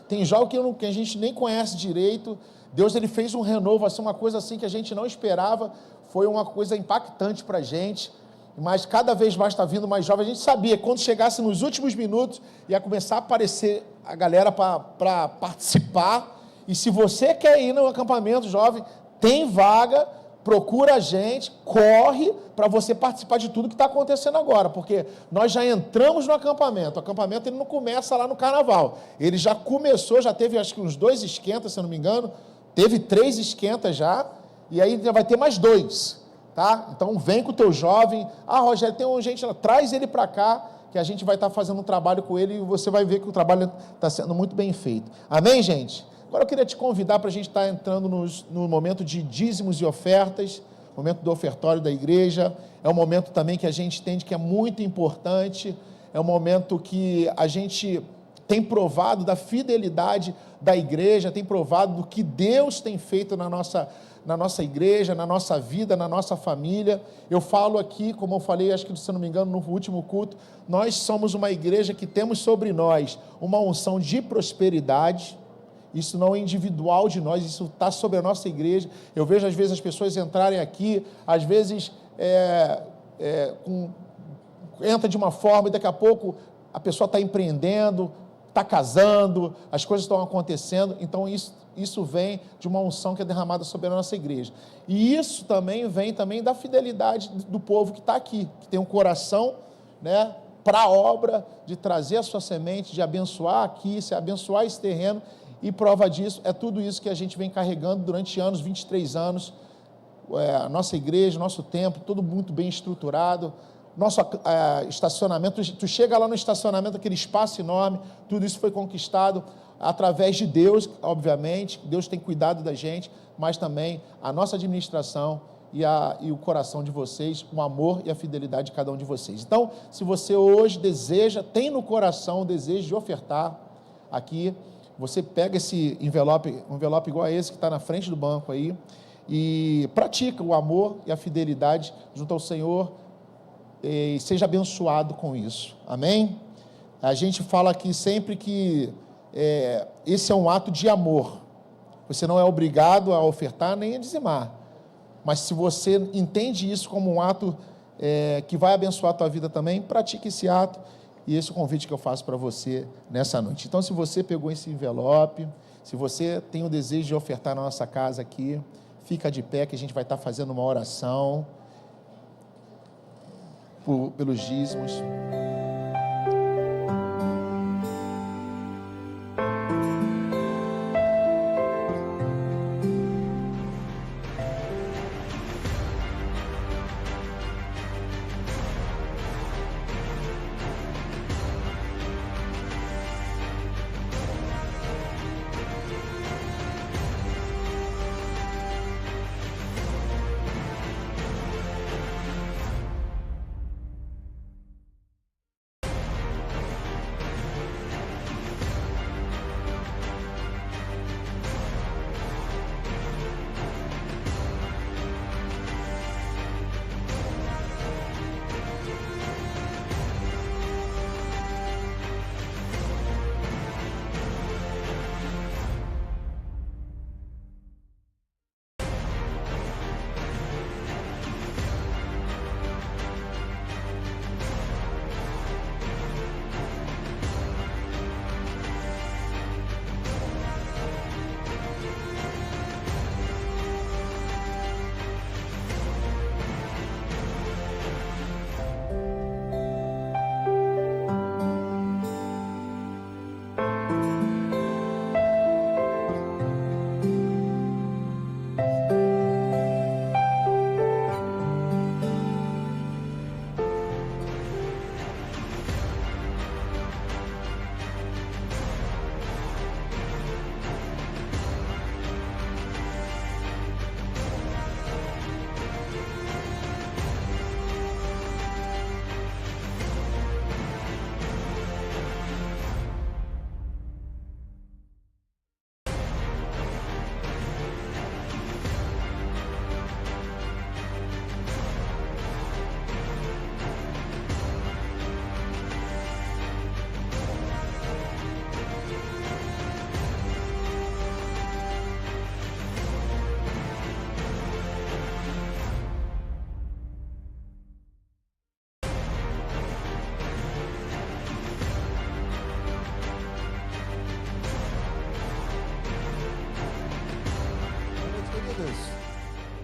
Tem jovens que a gente nem conhece direito. Deus, ele fez um renovo, assim, uma coisa assim que a gente não esperava. Foi uma coisa impactante para a gente. Mas cada vez mais está vindo mais jovem. A gente sabia que quando chegasse nos últimos minutos, ia começar a aparecer a galera para participar. E se você quer ir no acampamento jovem, tem vaga, procura a gente, corre para você participar de tudo que está acontecendo agora, porque nós já entramos no acampamento. O acampamento ele não começa lá no carnaval, ele já começou, já teve acho que uns 2 esquentas, se eu não me engano, teve 3 esquentas já, e aí já vai ter mais 2, tá? Então vem com o teu jovem. Rogério, tem gente lá, traz ele para cá, que a gente vai estar fazendo um trabalho com ele, e você vai ver que o trabalho está sendo muito bem feito. Amém, gente? Agora eu queria te convidar para a gente estar entrando no momento de dízimos e ofertas, momento do ofertório da igreja. É um momento também que a gente entende que é muito importante, é um momento que a gente tem provado da fidelidade da igreja, tem provado do que Deus tem feito na nossa igreja, na nossa vida, na nossa família. Eu falo aqui, como eu falei, acho que se eu não me engano, no último culto, nós somos uma igreja que temos sobre nós uma unção de prosperidade. Isso não é individual de nós, isso está sobre a nossa igreja. Eu vejo às vezes as pessoas entrarem aqui, às vezes entra de uma forma e daqui a pouco a pessoa está empreendendo, está casando, as coisas estão acontecendo. Então isso vem de uma unção que é derramada sobre a nossa igreja. E isso também vem também da fidelidade do povo que está aqui, que tem um coração, né, para a obra de trazer a sua semente, de abençoar aqui, se abençoar esse terreno. E prova disso é tudo isso que a gente vem carregando durante anos, 23 anos, a nossa igreja, nosso templo, tudo muito bem estruturado, nosso estacionamento, tu chega lá no estacionamento, aquele espaço enorme, tudo isso foi conquistado através de Deus, obviamente, Deus tem cuidado da gente, mas também a nossa administração e o coração de vocês, o amor e a fidelidade de cada um de vocês. Então, se você hoje tem no coração o desejo de ofertar aqui, você pega esse envelope, um envelope igual a esse que está na frente do banco aí, e pratica o amor e a fidelidade junto ao Senhor, e seja abençoado com isso, amém? A gente fala aqui sempre que esse é um ato de amor, você não é obrigado a ofertar nem a dizimar, mas se você entende isso como um ato que vai abençoar a tua vida também, pratique esse ato. E esse é o convite que eu faço para você nessa noite. Então, se você pegou esse envelope, se você tem o desejo de ofertar na nossa casa aqui, fica de pé que a gente vai estar fazendo uma oração pelos dízimos.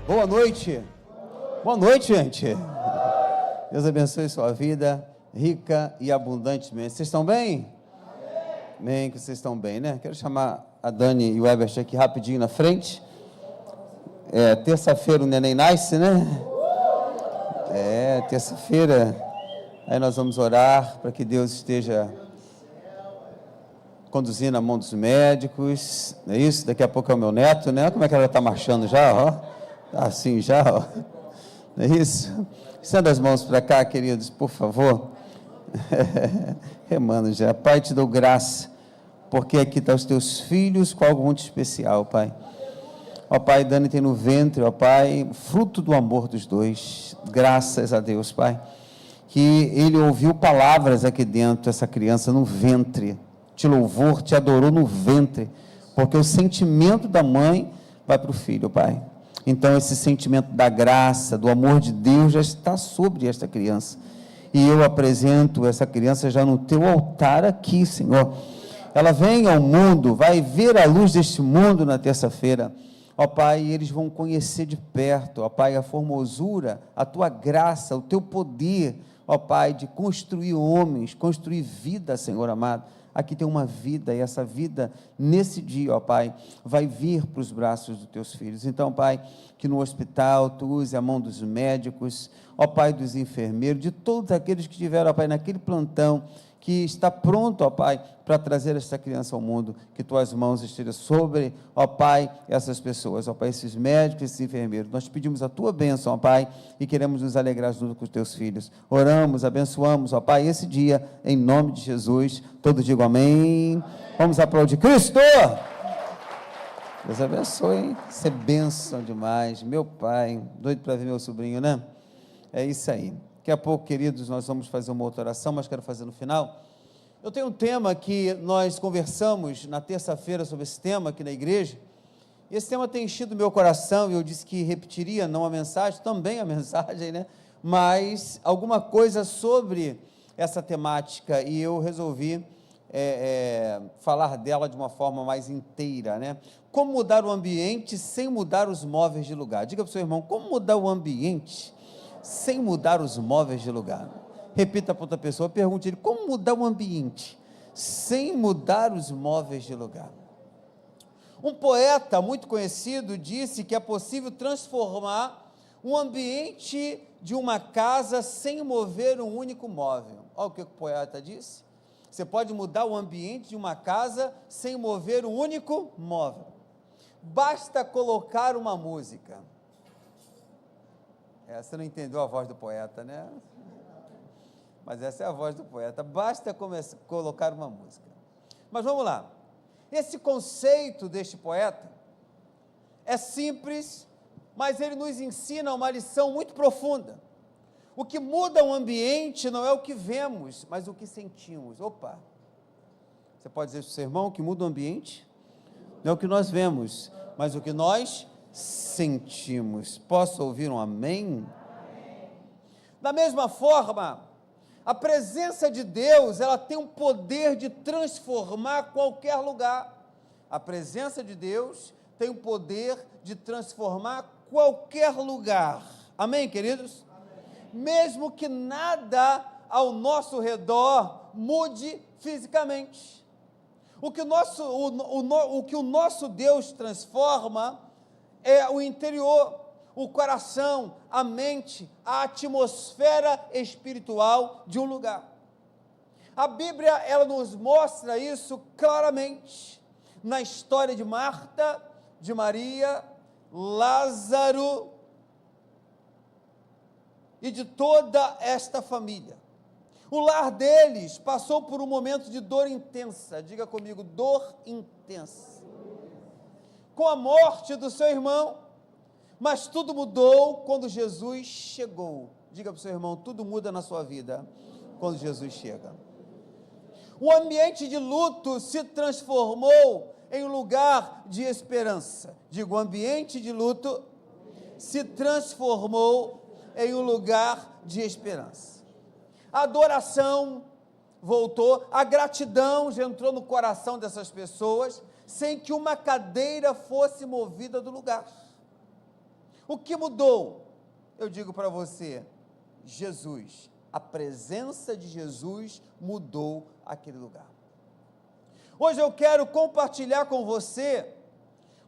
Boa noite. Boa noite, gente. Deus abençoe sua vida, rica e abundantemente. Vocês estão bem? Amém, que vocês estão bem, né? Quero chamar a Dani e o Ebert aqui rapidinho na frente. Terça-feira o neném nasce, né? Terça-feira. Aí nós vamos orar para que Deus esteja conduzindo a mão dos médicos, não é isso? Daqui a pouco é o meu neto, né? Como é que ela está marchando já, ó? Tá assim já, ó. Não é isso? Estenda as mãos para cá, queridos, por favor. Remando já. Pai, te dou graça, porque aqui estão os teus filhos com algo muito especial, Pai. Ó Pai, Dani tem no ventre, ó Pai, fruto do amor dos dois. Graças a Deus, Pai, que ele ouviu palavras aqui dentro, essa criança no ventre, te louvou, te adorou no ventre, porque o sentimento da mãe vai para o filho, Pai. Então esse sentimento da graça, do amor de Deus já está sobre esta criança, e eu apresento essa criança já no teu altar aqui, Senhor. Ela vem ao mundo, vai ver a luz deste mundo na terça-feira, ó Pai, e eles vão conhecer de perto, ó Pai, a formosura, a tua graça, o teu poder, ó Pai, de construir homens, construir vida, Senhor amado. Aqui tem uma vida, e essa vida, nesse dia, ó Pai, vai vir para os braços dos teus filhos. Então, Pai, que no hospital tu use a mão dos médicos, ó Pai, dos enfermeiros, de todos aqueles que estiveram, ó Pai, naquele plantão, que está pronto, ó Pai, para trazer esta criança ao mundo, que tuas mãos estejam sobre, ó Pai, essas pessoas, ó Pai, esses médicos, esses enfermeiros. Nós pedimos a tua bênção, ó Pai, e queremos nos alegrar junto com os teus filhos. Oramos, abençoamos, ó Pai, esse dia, em nome de Jesus. Todos digam amém. Vamos aplaudir Cristo. Deus abençoe, hein? Isso é bênção demais. Meu pai, doido para ver meu sobrinho, né? É isso aí. Daqui a pouco, queridos, nós vamos fazer uma outra oração, mas quero fazer no final. Eu tenho um tema que nós conversamos na terça-feira sobre esse tema aqui na igreja, e esse tema tem enchido meu coração, e eu disse que repetiria, não a mensagem, também a mensagem, né? Mas alguma coisa sobre essa temática, e eu resolvi falar dela de uma forma mais inteira, né? Como mudar o ambiente sem mudar os móveis de lugar? Diga para o seu irmão, como mudar o ambiente sem mudar os móveis de lugar? Repita para outra pessoa, pergunte ele, como mudar o ambiente sem mudar os móveis de lugar? Um poeta muito conhecido disse que é possível transformar um ambiente de uma casa sem mover um único móvel. Olha o que o poeta disse. Você pode mudar o ambiente de uma casa sem mover um único móvel. Basta colocar uma música. Você não entendeu a voz do poeta, né? Mas essa é a voz do poeta. Basta colocar uma música. Mas vamos lá. Esse conceito deste poeta é simples, mas ele nos ensina uma lição muito profunda. O que muda o ambiente não é o que vemos, mas o que sentimos. Opa! Você pode dizer para o seu irmão, o que muda o ambiente não é o que nós vemos, mas o que nós sentimos. Posso ouvir um amém? Amém. Da mesma forma, a presença de Deus, ela tem um poder de transformar qualquer lugar. A presença de Deus tem o poder de transformar qualquer lugar. Amém, queridos? Amém. Mesmo que nada ao nosso redor mude fisicamente. O que o nosso Deus transforma é o interior, o coração, a mente, a atmosfera espiritual de um lugar. A Bíblia, ela nos mostra isso claramente, na história de Marta, de Maria, Lázaro e de toda esta família. O lar deles passou por um momento de dor intensa, diga comigo, dor intensa, com a morte do seu irmão, mas tudo mudou quando Jesus chegou. Diga para o seu irmão, tudo muda na sua vida quando Jesus chega. O ambiente de luto se transformou em um lugar de esperança. Digo, o ambiente de luto se transformou em um lugar de esperança. A adoração voltou, a gratidão já entrou no coração dessas pessoas, sem que uma cadeira fosse movida do lugar. O que mudou? Eu digo para você, Jesus, a presença de Jesus mudou aquele lugar. Hoje eu quero compartilhar com você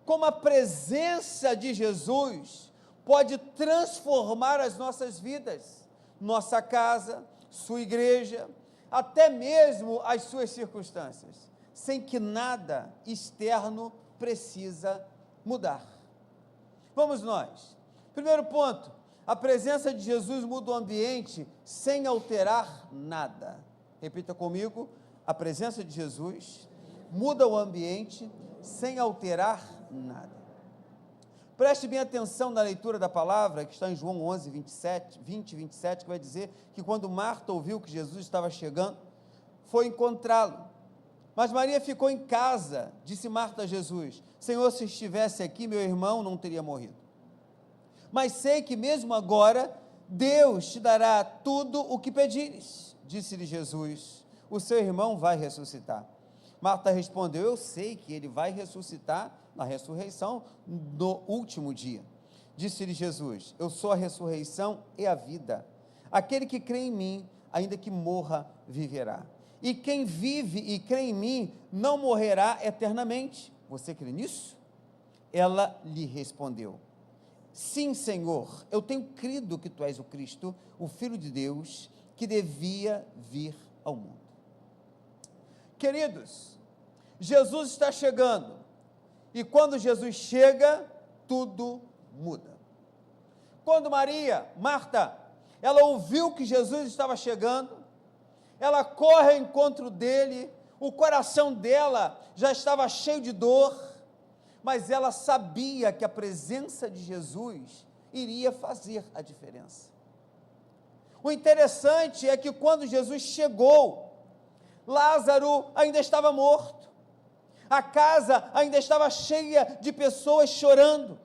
como a presença de Jesus pode transformar as nossas vidas, nossa casa, sua igreja, até mesmo as suas circunstâncias, sem que nada externo precisa mudar. Vamos nós. Primeiro ponto, a presença de Jesus muda o ambiente sem alterar nada. Repita comigo: a presença de Jesus muda o ambiente sem alterar nada. Preste bem atenção na leitura da palavra, que está em João 11, 20 e 27, que vai dizer que quando Marta ouviu que Jesus estava chegando, foi encontrá-lo. Mas Maria ficou em casa. Disse Marta a Jesus: Senhor, se estivesse aqui, meu irmão não teria morrido. Mas sei que mesmo agora, Deus te dará tudo o que pedires. Disse-lhe Jesus: o seu irmão vai ressuscitar. Marta respondeu: eu sei que ele vai ressuscitar na ressurreição no último dia. Disse-lhe Jesus: eu sou a ressurreição e a vida. Aquele que crê em mim, ainda que morra, viverá. E quem vive e crê em mim, não morrerá eternamente. Você crê nisso? Ela lhe respondeu: sim, Senhor, eu tenho crido que tu és o Cristo, o Filho de Deus, que devia vir ao mundo. Queridos, Jesus está chegando, e quando Jesus chega, tudo muda. Quando Marta, ela ouviu que Jesus estava chegando, ela corre ao encontro dele, o coração dela já estava cheio de dor, mas ela sabia que a presença de Jesus iria fazer a diferença. O interessante é que quando Jesus chegou, Lázaro ainda estava morto, a casa ainda estava cheia de pessoas chorando,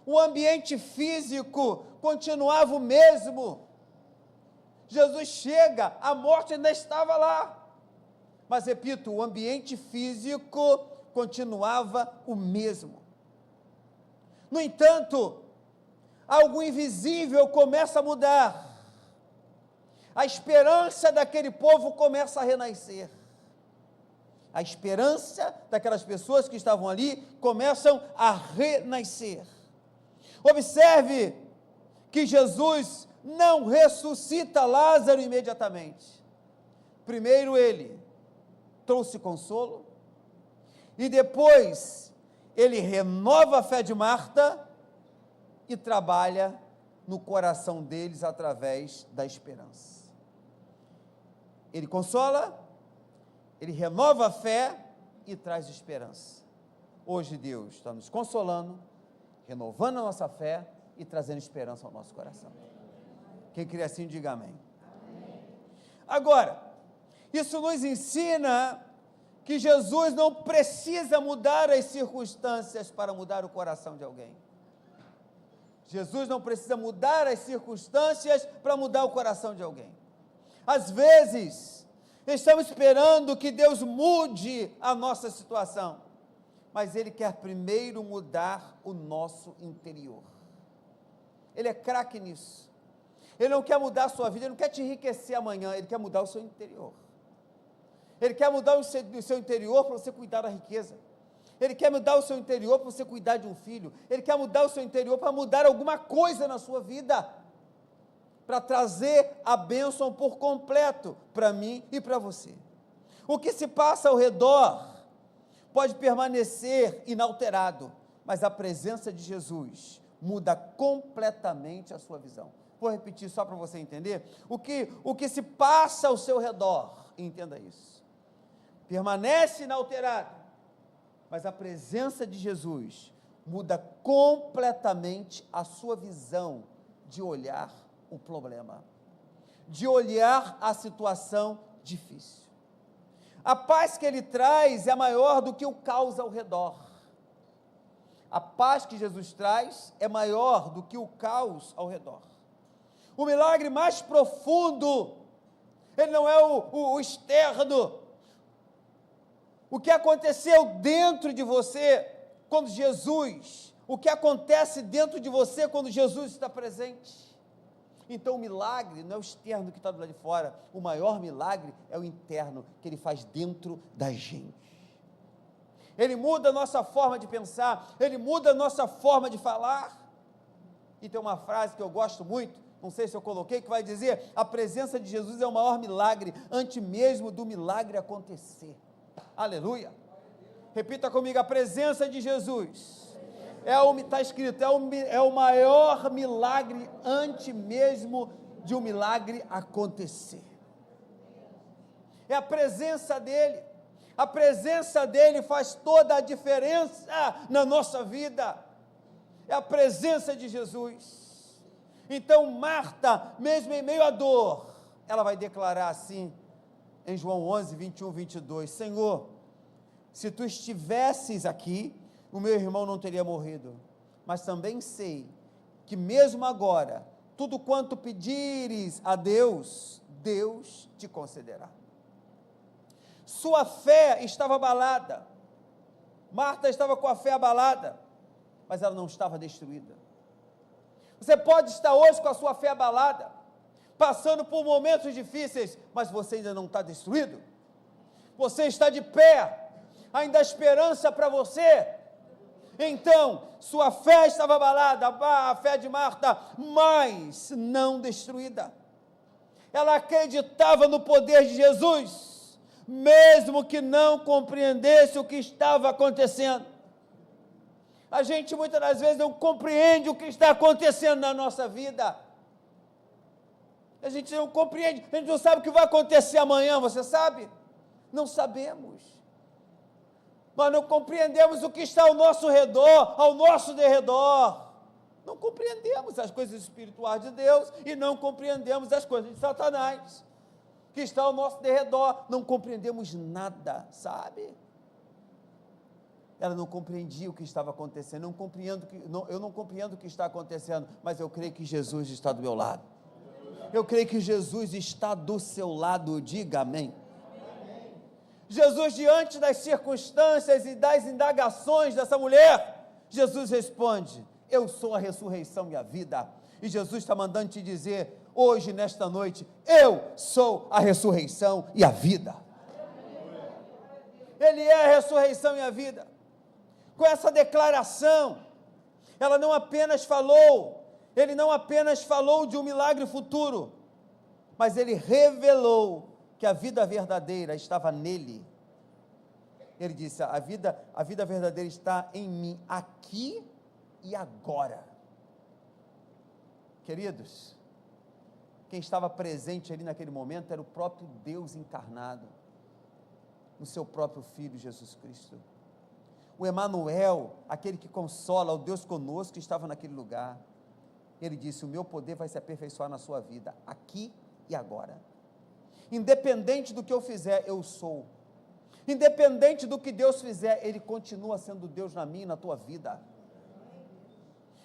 o ambiente físico continuava o mesmo. Jesus chega, a morte ainda estava lá, mas repito, o ambiente físico continuava o mesmo. No entanto, algo invisível começa a mudar, a esperança daquele povo começa a renascer, a esperança daquelas pessoas que estavam ali começam a renascer. Observe que Jesus não ressuscita Lázaro imediatamente. Primeiro ele trouxe consolo, e depois ele renova a fé de Marta e trabalha no coração deles através da esperança. Ele consola, ele renova a fé e traz esperança. Hoje Deus está nos consolando, renovando a nossa fé e trazendo esperança ao nosso coração. Quem crê assim, diga amém. Agora, isso nos ensina que Jesus não precisa mudar as circunstâncias para mudar o coração de alguém. Jesus não precisa mudar as circunstâncias para mudar o coração de alguém. Às vezes, estamos esperando que Deus mude a nossa situação, mas Ele quer primeiro mudar o nosso interior. Ele é craque nisso. Ele não quer mudar a sua vida, Ele não quer te enriquecer amanhã, Ele quer mudar o seu interior. Ele quer mudar o seu interior para você cuidar da riqueza. Ele quer mudar o seu interior para você cuidar de um filho. Ele quer mudar o seu interior para mudar alguma coisa na sua vida, para trazer a bênção por completo para mim e para você. O que se passa ao redor pode permanecer inalterado, mas a presença de Jesus muda completamente a sua visão. Vou repetir só para você entender. O que se passa ao seu redor, entenda isso, permanece inalterado, mas a presença de Jesus muda completamente a sua visão de olhar o problema, de olhar a situação difícil. A paz que Ele traz é maior do que o caos ao redor. A paz que Jesus traz é maior do que o caos ao redor. O milagre mais profundo, ele não é o externo. O que aconteceu dentro de você quando Jesus, o que acontece dentro de você quando Jesus está presente. Então o milagre não é o externo que está do lado de fora, o maior milagre é o interno, que Ele faz dentro da gente. Ele muda a nossa forma de pensar, Ele muda a nossa forma de falar. E tem uma frase que eu gosto muito, não sei se eu coloquei, que vai dizer: a presença de Jesus é o maior milagre, antes mesmo do milagre acontecer. Aleluia. Repita comigo: a presença de Jesus está escrito, é o maior milagre antes mesmo de um milagre acontecer. é a presença dEle. A presença dEle faz toda a diferença na nossa vida. É a presença de Jesus. Então Marta, mesmo em meio à dor, ela vai declarar assim, em João 11, 21, 22, Senhor, se Tu estivesses aqui, o meu irmão não teria morrido, mas também sei que mesmo agora, tudo quanto pedires a Deus, Deus te concederá. Sua fé estava abalada, Marta estava com a fé abalada, mas ela não estava destruída. Você pode estar hoje com a sua fé abalada, passando por momentos difíceis, mas você ainda não está destruído, você está de pé, ainda há esperança para você. Então, sua fé estava abalada, a fé de Marta, mas não destruída. Ela acreditava no poder de Jesus, mesmo que não compreendesse o que estava acontecendo. A gente muitas das vezes não compreende o que está acontecendo na nossa vida. A gente não compreende, a gente não sabe o que vai acontecer amanhã, você sabe? Não sabemos. Nós não compreendemos o que está ao nosso redor, ao nosso derredor. Não compreendemos as coisas espirituais de Deus e não compreendemos as coisas de Satanás, que está ao nosso derredor. Não compreendemos nada, sabe? Ela não compreendia o que estava acontecendo. Eu não compreendo o que está acontecendo, mas eu creio que Jesus está do meu lado. Eu creio que Jesus está do seu lado, diga amém. Jesus, diante das circunstâncias e das indagações dessa mulher, Jesus responde, eu sou a ressurreição e a vida. E Jesus está mandando te dizer, hoje, nesta noite, eu sou a ressurreição e a vida. Ele é a ressurreição e a vida. Com essa declaração, ele não apenas falou de um milagre futuro, mas ele revelou que a vida verdadeira estava nele. Ele disse, a vida verdadeira está em mim, aqui e agora. Queridos, quem estava presente ali naquele momento era o próprio Deus encarnado, no seu próprio Filho Jesus Cristo. O Emanuel, aquele que consola, o Deus conosco, que estava naquele lugar. Ele disse, o meu poder vai se aperfeiçoar na sua vida, aqui e agora. Independente do que eu fizer, eu sou. Independente do que Deus fizer, Ele continua sendo Deus na minha e na tua vida.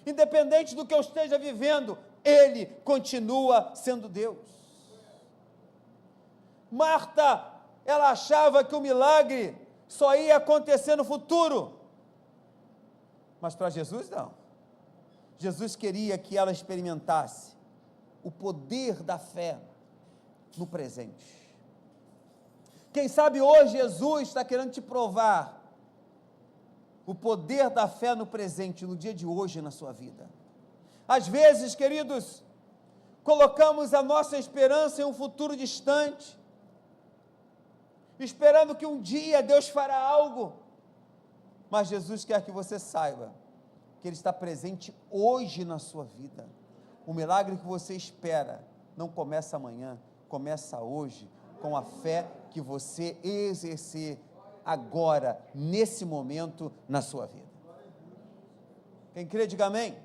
Independente do que eu esteja vivendo, Ele continua sendo Deus. Marta, ela achava que o milagre só ia acontecer no futuro, mas para Jesus não. Jesus queria que ela experimentasse o poder da fé no presente. Quem sabe hoje Jesus está querendo te provar o poder da fé no presente, no dia de hoje na sua vida. Às vezes, queridos, colocamos a nossa esperança em um futuro distante, esperando que um dia Deus fará algo, mas Jesus quer que você saiba que Ele está presente hoje na sua vida. O milagre que você espera não começa amanhã, começa hoje, com a fé que você exercer agora, nesse momento, na sua vida. Quem crê, diga amém.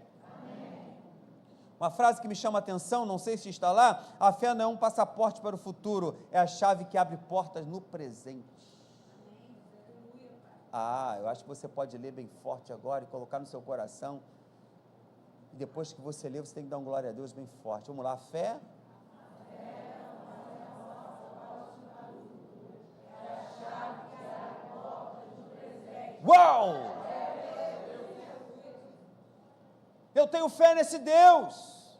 Uma frase que me chama a atenção, não sei se está lá, a fé não é um passaporte para o futuro, é a chave que abre portas no presente. Eu acho que você pode ler bem forte agora e colocar no seu coração, e depois que você lê, você tem que dar um glória a Deus bem forte. Vamos lá, a fé... Uau! Eu tenho fé nesse Deus.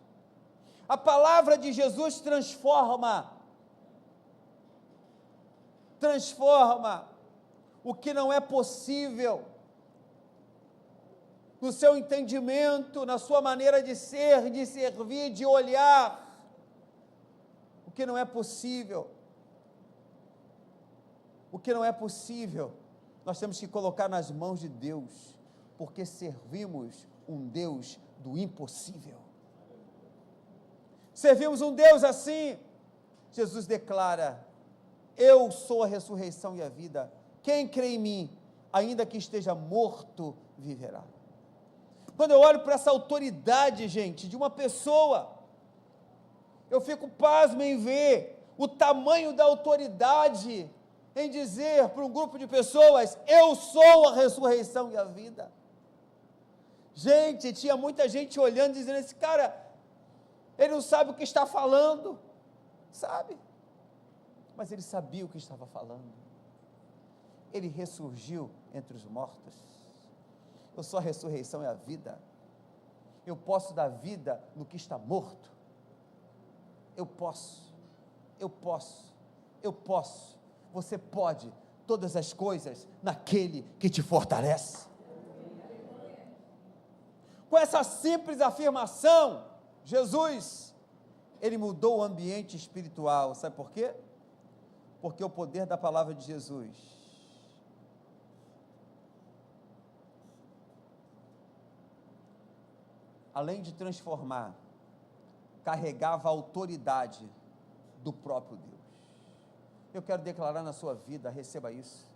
A palavra de Jesus transforma o que não é possível, no seu entendimento, na sua maneira de ser, de servir, de olhar, o que não é possível. O que não é possível, nós temos que colocar nas mãos de Deus, porque servimos um Deus do impossível. Servimos um Deus assim. Jesus declara, Eu sou a ressurreição e a vida. Quem crê em mim, ainda que esteja morto, viverá. Quando eu olho para essa autoridade, gente, de uma pessoa, eu fico pasmo em ver o tamanho da autoridade em dizer para um grupo de pessoas: eu sou a ressurreição e a vida. Gente, tinha muita gente olhando, dizendo: esse cara, ele não sabe o que está falando. Sabe? Mas ele sabia o que estava falando. Ele ressurgiu entre os mortos. Eu sou a ressurreição e a vida. Eu posso dar vida no que está morto. Eu posso. Você pode todas as coisas naquele que te fortalece. Com essa simples afirmação, Jesus, ele mudou o ambiente espiritual. Sabe por quê? Porque o poder da palavra de Jesus, além de transformar, carregava a autoridade do próprio Deus. Eu quero declarar na sua vida, receba isso,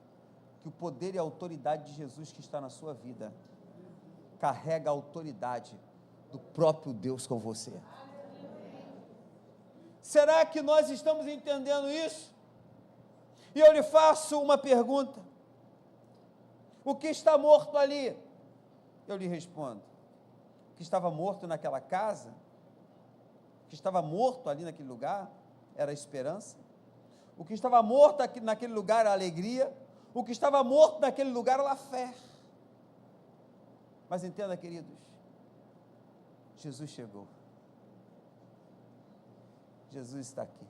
que o poder e a autoridade de Jesus que está na sua vida, carrega a autoridade do próprio Deus com você. Será que nós estamos entendendo isso? E eu lhe faço uma pergunta: o que está morto ali? Eu lhe respondo: o que estava morto naquela casa, o que estava morto ali naquele lugar, era a esperança. O que estava morto aqui, naquele lugar, era a alegria. O que estava morto naquele lugar, era a fé. Mas entenda, queridos, Jesus chegou. Jesus está aqui.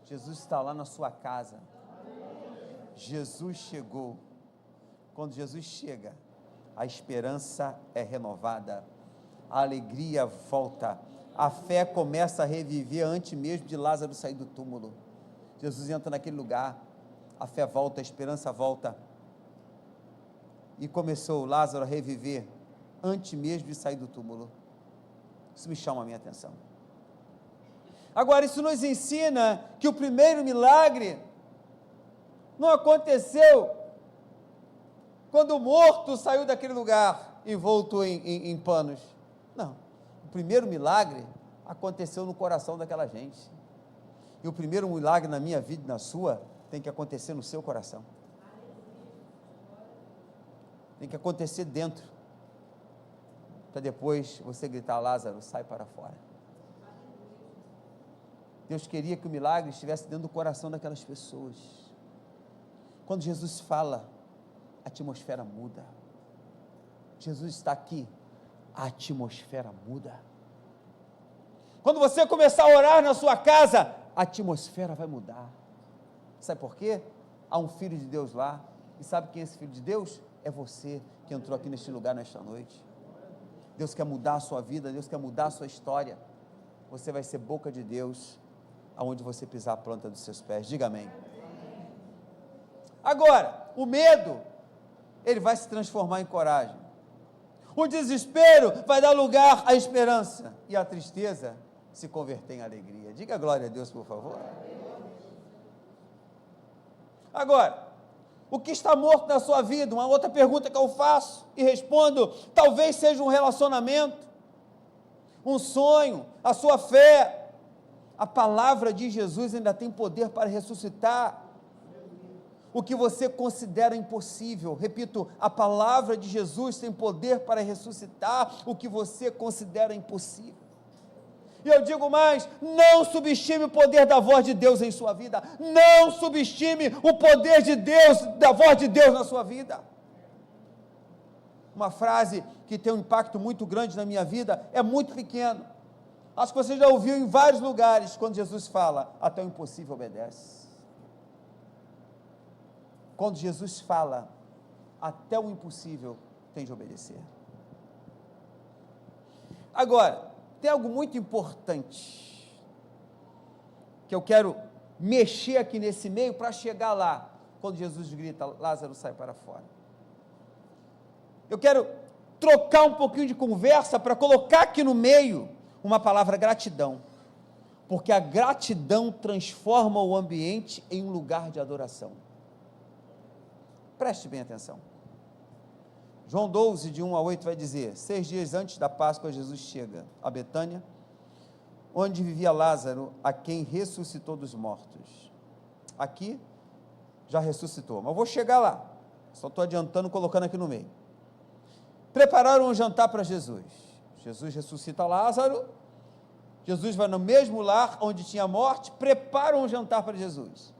Jesus está lá na sua casa. Jesus chegou. Quando Jesus chega, a esperança é renovada, a alegria volta, a fé começa a reviver antes mesmo de Lázaro sair do túmulo. Jesus entra naquele lugar, a fé volta, a esperança volta, e começou Lázaro a reviver antes mesmo de sair do túmulo. Isso me chama a minha atenção. Agora, isso nos ensina que o primeiro milagre não aconteceu quando o morto saiu daquele lugar envolto em panos. Não, o primeiro milagre aconteceu no coração daquela gente. E o primeiro milagre na minha vida e na sua tem que acontecer no seu coração. Tem que acontecer dentro, para depois você gritar: Lázaro, sai para fora. Deus queria que o milagre estivesse dentro do coração daquelas pessoas. Quando Jesus fala, a atmosfera muda. Jesus está aqui, a atmosfera muda. Quando você começar a orar na sua casa, a atmosfera vai mudar. Sabe por quê? Há um Filho de Deus lá. E sabe quem é esse Filho de Deus? É você que entrou aqui neste lugar nesta noite. Deus quer mudar a sua vida, Deus quer mudar a sua história. Você vai ser boca de Deus aonde você pisar a planta dos seus pés. Diga amém. Agora, o medo, ele vai se transformar em coragem. O desespero vai dar lugar à esperança. E a tristeza se converter em alegria. Diga glória a Deus, por favor. Agora, o que está morto na sua vida? Uma outra pergunta que eu faço e respondo: talvez seja um relacionamento, um sonho, a sua fé. A palavra de Jesus ainda tem poder para ressuscitar o que você considera impossível. Repito, a palavra de Jesus tem poder para ressuscitar o que você considera impossível. E eu digo mais: não subestime o poder da voz de Deus em sua vida. Não subestime o poder de Deus, da voz de Deus na sua vida. Uma frase que tem um impacto muito grande na minha vida, é muito pequeno. Acho que você já ouviu em vários lugares, quando Jesus fala: até o impossível obedece. Quando Jesus fala, até o impossível tem de obedecer. Agora, tem algo muito importante, que eu quero mexer aqui nesse meio, para chegar lá, quando Jesus grita: Lázaro, sai para fora. Eu quero trocar um pouquinho de conversa, para colocar aqui no meio uma palavra: gratidão, porque a gratidão transforma o ambiente em um lugar de adoração. Preste bem atenção. João 12, de 1 a 8, vai dizer: 6 dias antes da Páscoa, Jesus chega a Betânia, onde vivia Lázaro, a quem ressuscitou dos mortos. Aqui, já ressuscitou, mas eu vou chegar lá, só estou adiantando, colocando aqui no meio. Prepararam um jantar para Jesus. Jesus ressuscita Lázaro, Jesus vai no mesmo lar onde tinha morte, prepara um jantar para Jesus.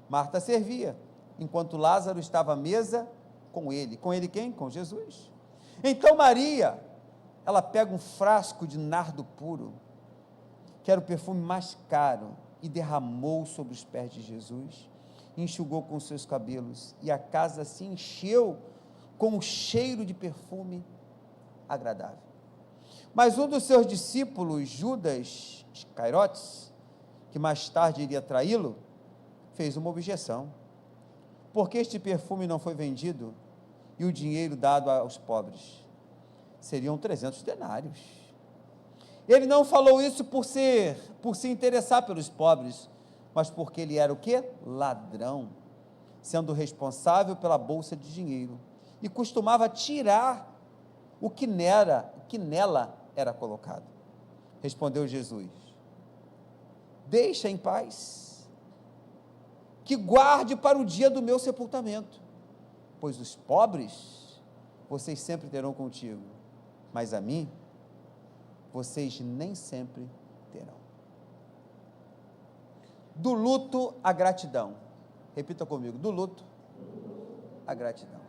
Marta servia, enquanto Lázaro estava à mesa com ele. Com ele quem? Com Jesus. Então Maria, ela pega um frasco de nardo puro, que era o perfume mais caro, e derramou sobre os pés de Jesus, enxugou com seus cabelos, e a casa se encheu com um cheiro de perfume agradável. Mas um dos seus discípulos, Judas Iscariotes, que mais tarde iria traí-lo, fez uma objeção: por que este perfume não foi vendido e o dinheiro dado aos pobres? Seriam 300 denários. Ele não falou isso por se interessar pelos pobres, mas porque ele era o quê? Ladrão, sendo responsável pela bolsa de dinheiro, e costumava tirar o que nela era colocado. Respondeu Jesus: deixa em paz, que guarde para o dia do meu sepultamento, pois os pobres vocês sempre terão contigo, mas a mim vocês nem sempre terão. Do luto à gratidão. Repita comigo: do luto à gratidão.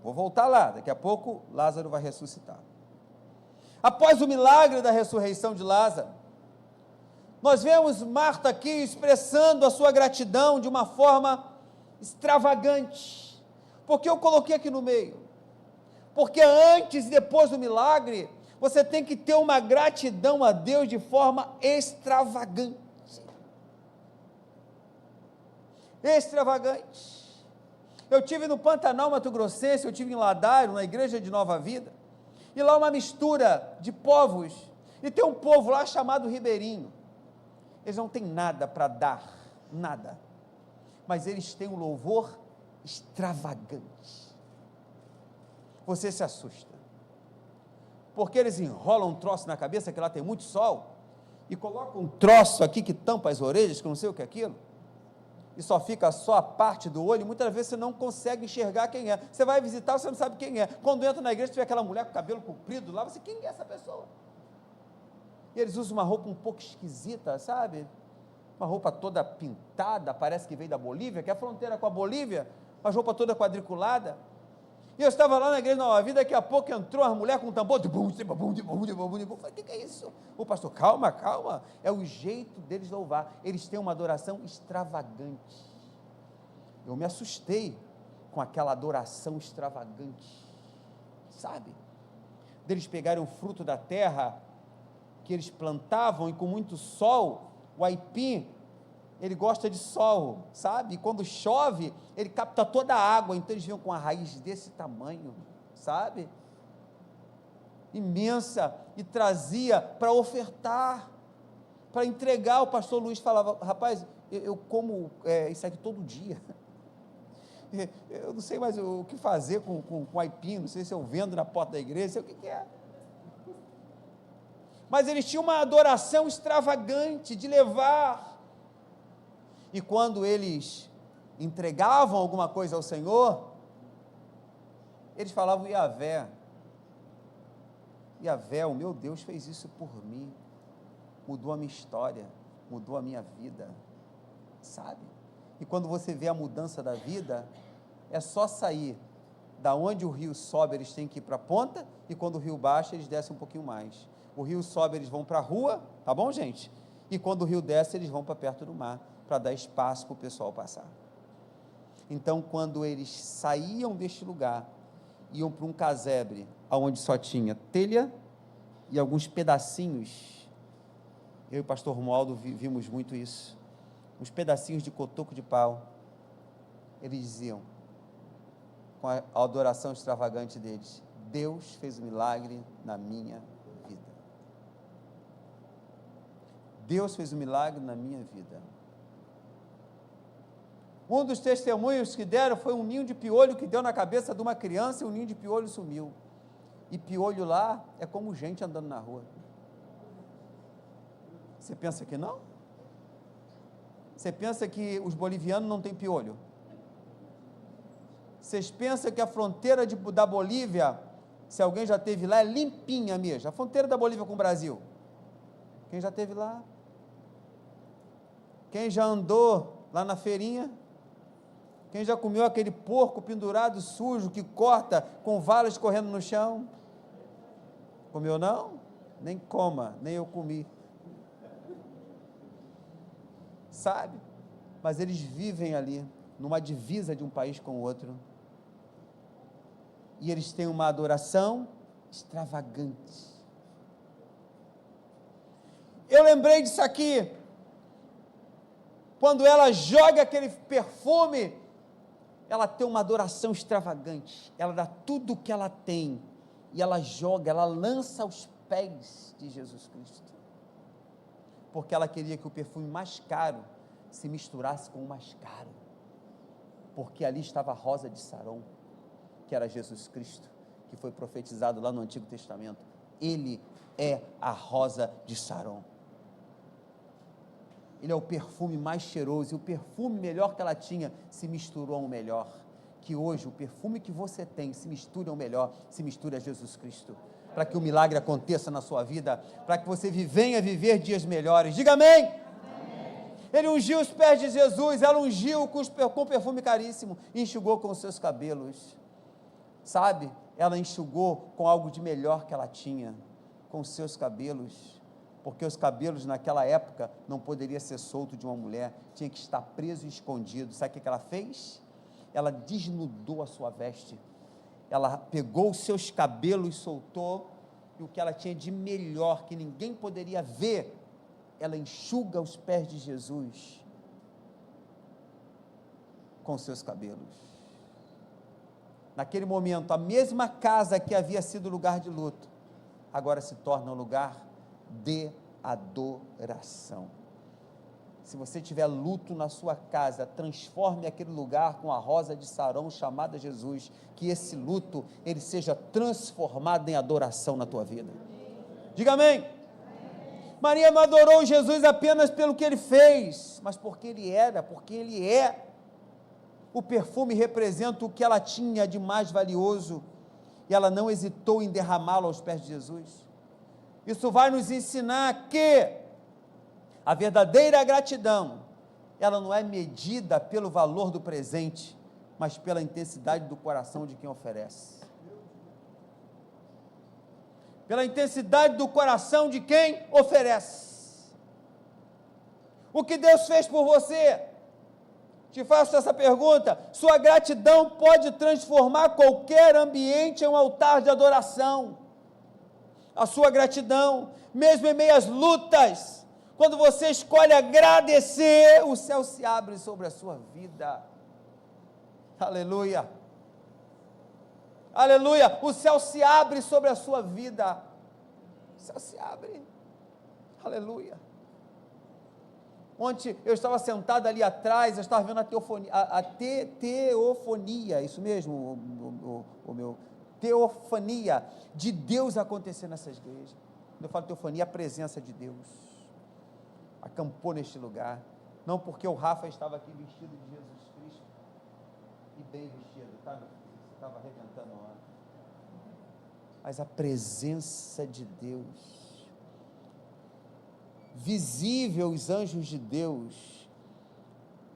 Vou voltar lá, daqui a pouco Lázaro vai ressuscitar. Após o milagre da ressurreição de Lázaro, nós vemos Marta aqui expressando a sua gratidão de uma forma extravagante. Porque eu coloquei aqui no meio? Porque antes e depois do milagre, você tem que ter uma gratidão a Deus de forma extravagante. Extravagante. Eu tive no Pantanal Mato Grossense, eu tive em Ladário, na igreja de Nova Vida, e lá uma mistura de povos, e tem um povo lá chamado ribeirinho. Eles não têm nada para dar, nada, mas eles têm um louvor extravagante. Você se assusta, porque eles enrolam um troço na cabeça, que lá tem muito sol, e colocam um troço aqui que tampa as orelhas, que não sei o que é aquilo, e só fica só a parte do olho, e muitas vezes você não consegue enxergar quem é. Você vai visitar, você não sabe quem é. Quando entra na igreja, tiver aquela mulher com cabelo comprido lá, você, quem é essa pessoa? E eles usam uma roupa um pouco esquisita, sabe? Uma roupa toda pintada, parece que veio da Bolívia, que é a fronteira com a Bolívia, uma roupa toda quadriculada. E eu estava lá na igreja Nova Vida, daqui a pouco entrou uma mulher com um tambor, eu falei, o que é isso? O pastor, calma, é o jeito deles louvar, eles têm uma adoração extravagante. Eu me assustei com aquela adoração extravagante, sabe? Deles pegarem o fruto da terra, que eles plantavam, e com muito sol, o aipim, ele gosta de sol, sabe? E quando chove, ele capta toda a água, então eles vinham com a raiz desse tamanho, sabe? Imensa, e trazia para ofertar, para entregar. O pastor Luiz falava, rapaz, eu como isso aqui todo dia, eu não sei mais o que fazer com aipim, não sei se eu vendo na porta da igreja, não sei o que é. Mas eles tinham uma adoração extravagante de levar. E quando eles entregavam alguma coisa ao Senhor, eles falavam, Yahvé, o meu Deus fez isso por mim, mudou a minha história, mudou a minha vida, sabe? E quando você vê a mudança da vida, é só sair da onde o rio sobe, eles têm que ir para a ponta, e quando o rio baixa, eles descem um pouquinho mais. O rio sobe, eles vão para a rua, tá bom, gente? E quando o rio desce, eles vão para perto do mar, para dar espaço para o pessoal passar. Então, quando eles saíam deste lugar, iam para um casebre, onde só tinha telha e alguns pedacinhos, eu e o pastor Romualdo vimos muito isso, uns pedacinhos de cotoco de pau, eles diziam, com a adoração extravagante deles, Deus fez um milagre na minha vida. Deus fez um milagre na minha vida. Um dos testemunhos que deram foi um ninho de piolho que deu na cabeça de uma criança e o ninho de piolho sumiu. E piolho lá é como gente andando na rua. Você pensa que não? Você pensa que os bolivianos não têm piolho? Vocês pensam que a fronteira da Bolívia, se alguém já esteve lá, é limpinha mesmo? A fronteira da Bolívia com o Brasil. Quem já esteve lá? Quem já andou lá na feirinha? Quem já comeu aquele porco pendurado sujo que corta com valas correndo no chão? Comeu não? Nem coma, nem eu comi. Sabe? Mas eles vivem ali, numa divisa de um país com o outro. E eles têm uma adoração extravagante. Eu lembrei disso aqui, quando ela joga aquele perfume, ela tem uma adoração extravagante, ela dá tudo o que ela tem, e ela joga, ela lança aos pés de Jesus Cristo, porque ela queria que o perfume mais caro se misturasse com o mais caro, porque ali estava a rosa de Saron, que era Jesus Cristo, que foi profetizado lá no Antigo Testamento. Ele é a rosa de Saron. Ele é o perfume mais cheiroso, e o perfume melhor que ela tinha se misturou ao melhor, que hoje o perfume que você tem se mistura ao melhor, se mistura a Jesus Cristo, para que o milagre aconteça na sua vida, para que você venha viver dias melhores. Diga amém. Amém. Ele ungiu os pés de Jesus, ela ungiu com perfume caríssimo, e enxugou com os seus cabelos, sabe, ela enxugou com algo de melhor que ela tinha, com os seus cabelos, porque os cabelos naquela época não poderia ser solto de uma mulher, tinha que estar preso e escondido. Sabe o que ela fez? Ela desnudou a sua veste, ela pegou os seus cabelos, soltou, e o que ela tinha de melhor, que ninguém poderia ver, ela enxuga os pés de Jesus com seus cabelos. Naquele momento, a mesma casa que havia sido lugar de luto, agora se torna um lugar de adoração. Se você tiver luto na sua casa, transforme aquele lugar com a rosa de Saron chamada Jesus, que esse luto, ele seja transformado em adoração na tua vida. Diga amém. Amém. Maria não adorou Jesus apenas pelo que ele fez, mas porque ele era, porque ele é. O perfume representa o que ela tinha de mais valioso, e ela não hesitou em derramá-lo aos pés de Jesus. Isso vai nos ensinar que a verdadeira gratidão, ela não é medida pelo valor do presente, mas pela intensidade do coração de quem oferece. Pela intensidade do coração de quem oferece. O que Deus fez por você? Te faço essa pergunta: sua gratidão pode transformar qualquer ambiente em um altar de adoração. A sua gratidão, mesmo em meio às lutas, quando você escolhe agradecer, o céu se abre sobre a sua vida. Aleluia. Aleluia. O céu se abre sobre a sua vida. O céu se abre. Aleluia. Ontem eu estava sentado ali atrás, eu estava vendo a teofonia, isso mesmo, o meu, teofania de Deus acontecer nessa igreja. Quando eu falo teofania, a presença de Deus acampou neste lugar, não porque o Rafa estava aqui vestido de Jesus Cristo, e bem vestido, tá? Você estava arrebentando lá, mas a presença de Deus, visível, os anjos de Deus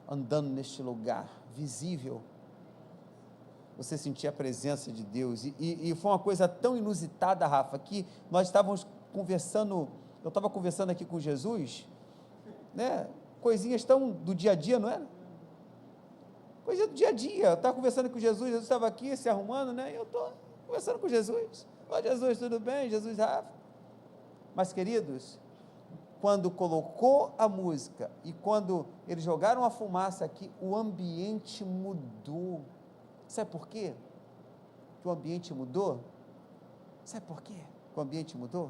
andando neste lugar, visível, você sentia a presença de Deus, e foi uma coisa tão inusitada, Rafa, que nós estávamos conversando, eu estava conversando aqui com Jesus, né, coisinhas tão do dia a dia, não era? Coisa do dia a dia, eu estava conversando com Jesus, Jesus estava aqui se arrumando, né, e eu estou conversando com Jesus, oi Jesus, tudo bem? Jesus, Rafa, mas queridos, quando colocou a música, e quando eles jogaram a fumaça aqui, o ambiente mudou. Sabe por quê que o ambiente mudou? Sabe por quê que o ambiente mudou?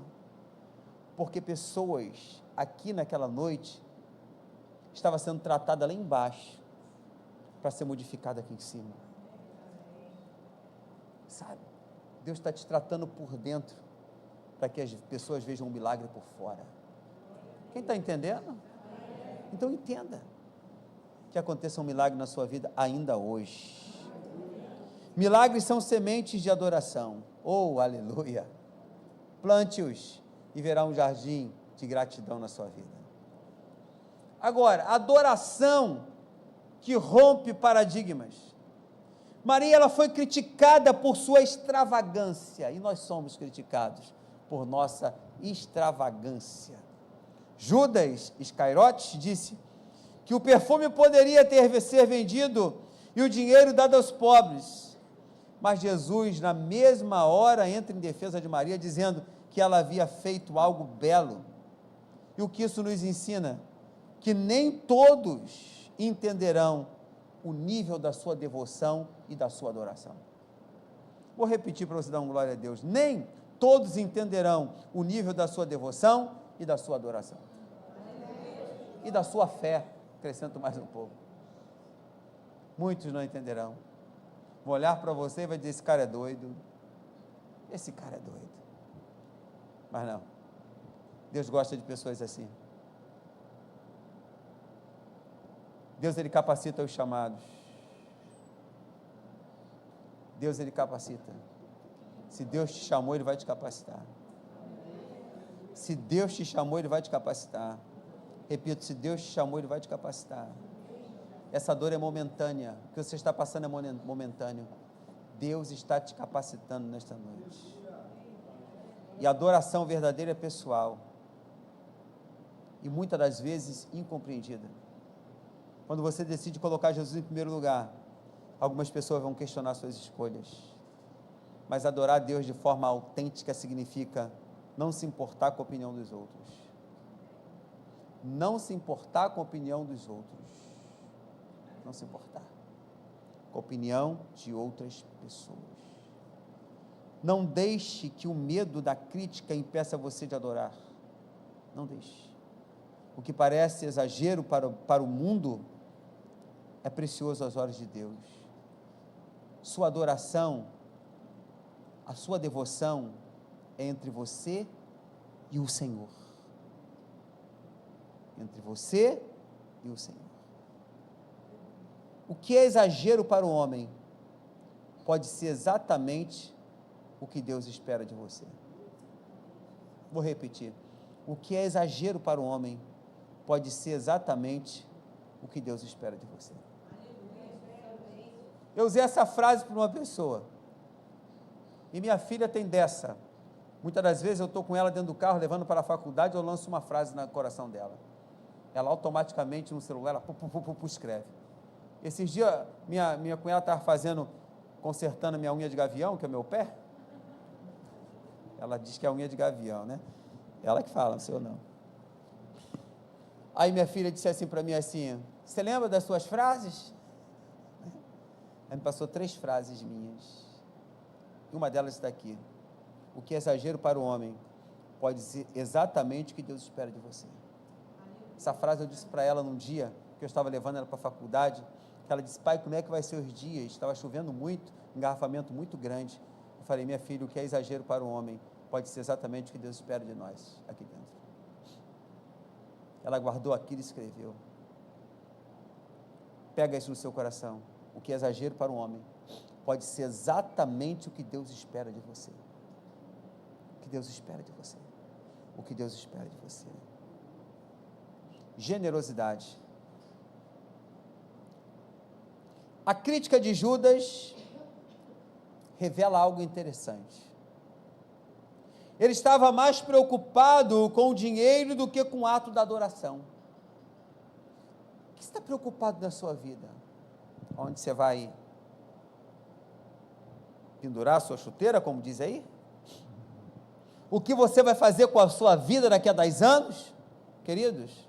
porque pessoas aqui naquela noite estavam sendo tratadas lá embaixo para ser modificada aqui em cima. Sabe? Deus está te tratando por dentro para que as pessoas vejam um milagre por fora. Quem está entendendo? Então entenda que aconteça um milagre na sua vida ainda hoje. Milagres são sementes de adoração. Oh, aleluia! Plante-os e verá um jardim de gratidão na sua vida. Agora, adoração que rompe paradigmas. Maria, ela foi criticada por sua extravagância, e nós somos criticados por nossa extravagância. Judas Iscariotes disse que o perfume poderia ser vendido e o dinheiro dado aos pobres, mas Jesus, na mesma hora, entra em defesa de Maria, dizendo que ela havia feito algo belo. E o que isso nos ensina? Que nem todos entenderão o nível da sua devoção e da sua adoração. Vou repetir para você dar uma glória a Deus. Nem todos entenderão o nível da sua devoção e da sua adoração. E da sua fé, acrescento mais um pouco. Muitos não entenderão. Vão olhar para você e vai dizer, esse cara é doido. Esse cara é doido. Mas não. Deus gosta de pessoas assim. Deus, Ele capacita os chamados. Deus, Ele capacita. Se Deus te chamou, Ele vai te capacitar. Se Deus te chamou, Ele vai te capacitar. Repito, se Deus te chamou, Ele vai te capacitar. Essa dor é momentânea. O que você está passando é momentâneo. Deus está te capacitando nesta noite. E a adoração verdadeira é pessoal. E muitas das vezes incompreendida. Quando você decide colocar Jesus em primeiro lugar, algumas pessoas vão questionar suas escolhas. Mas adorar a Deus de forma autêntica significa não se importar com a opinião dos outros. Não se importar com a opinião dos outros. Não se importar com a opinião de outras pessoas. Não deixe que o medo da crítica impeça você de adorar. Não deixe. O que parece exagero para o mundo é precioso às olhos de Deus. Sua adoração, a sua devoção é entre você e o Senhor. Entre você e o Senhor. O que é exagero para o homem pode ser exatamente o que Deus espera de você. Vou repetir. O que é exagero para o homem pode ser exatamente o que Deus espera de você. Eu usei essa frase para uma pessoa. E minha filha tem dessa. Muitas das vezes eu estou com ela dentro do carro, levando para a faculdade, eu lanço uma frase no coração dela. Ela automaticamente no celular, ela escreve. Esses dias, minha cunhada estava consertando a minha unha de gavião, que é o meu pé. Ela diz que é a unha de gavião, né? Ela que fala, não sei eu não. Aí minha filha disse assim para mim, assim, você lembra das suas frases? Aí me passou 3 frases minhas. E uma delas está aqui. O que é exagero para o homem pode ser exatamente o que Deus espera de você. Essa frase eu disse para ela num dia que eu estava levando ela para a faculdade, que ela disse, pai, como é que vai ser os dias? Estava chovendo muito, engarrafamento muito grande. Eu falei, minha filha, o que é exagero para o homem pode ser exatamente o que Deus espera de nós aqui dentro. Ela guardou aquilo e escreveu. Pega isso no seu coração. O que é exagero para o homem pode ser exatamente o que Deus espera de você. O que Deus espera de você. O que Deus espera de você. Generosidade. A crítica de Judas revela algo interessante. Ele estava mais preocupado com o dinheiro do que com o ato da adoração. O que você está preocupado na sua vida? Onde você vai pendurar a sua chuteira, como diz aí? O que você vai fazer com a sua vida daqui a 10 anos? Queridos,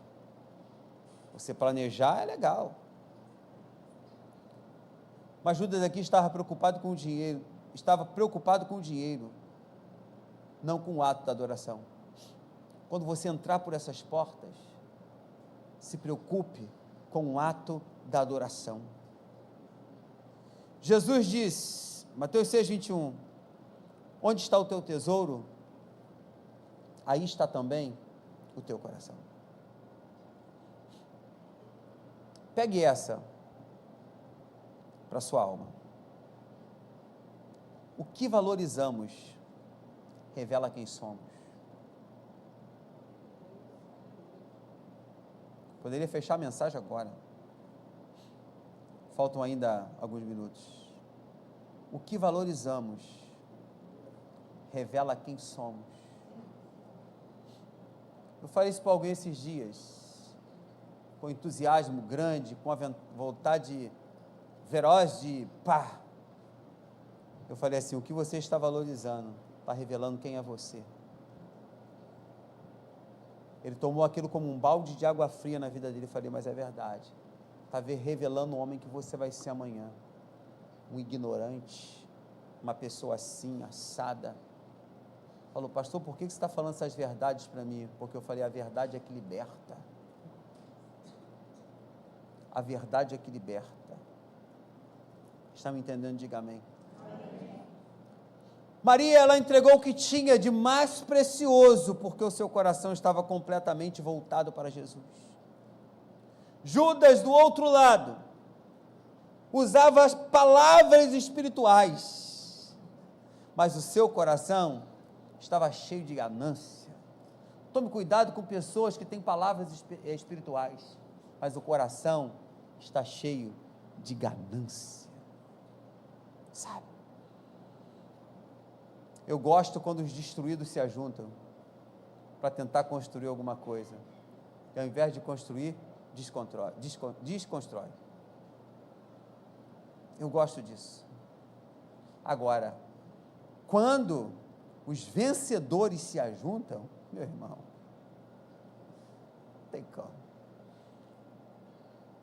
você planejar é legal. Mas Judas aqui estava preocupado com o dinheiro, não com o ato da adoração. quando você entrar por essas portas, se preocupe com o ato da adoração. Jesus diz, Mateus 6, 21, onde está o teu tesouro, aí está também o teu coração. Pegue essa para a sua alma. O que valorizamos revela quem somos. Poderia fechar a mensagem agora. Faltam ainda alguns minutos. O que valorizamos revela quem somos. Eu falei isso para alguém esses dias, com entusiasmo grande, com a vontade feroz de pá. Eu falei assim, o que você está valorizando está revelando quem é você. Ele tomou aquilo como um balde de água fria na vida dele. Eu falei, mas é verdade. Está revelando o homem que você vai ser amanhã. Um ignorante, uma pessoa assim, assada. Falou, pastor, por que você está falando essas verdades para mim? Porque eu falei, a verdade é que liberta. A verdade é que liberta. Está me entendendo? Diga amém. Maria, ela entregou o que tinha de mais precioso, porque o seu coração estava completamente voltado para Jesus. Judas, do outro lado, usava as palavras espirituais, mas o seu coração estava cheio de ganância. Tome cuidado com pessoas que têm palavras espirituais, mas o coração está cheio de ganância, sabe? Eu gosto quando os destruídos se ajuntam para tentar construir alguma coisa, e ao invés de construir, desconstrói. Eu gosto disso. Agora, quando os vencedores se ajuntam, meu irmão, tem como.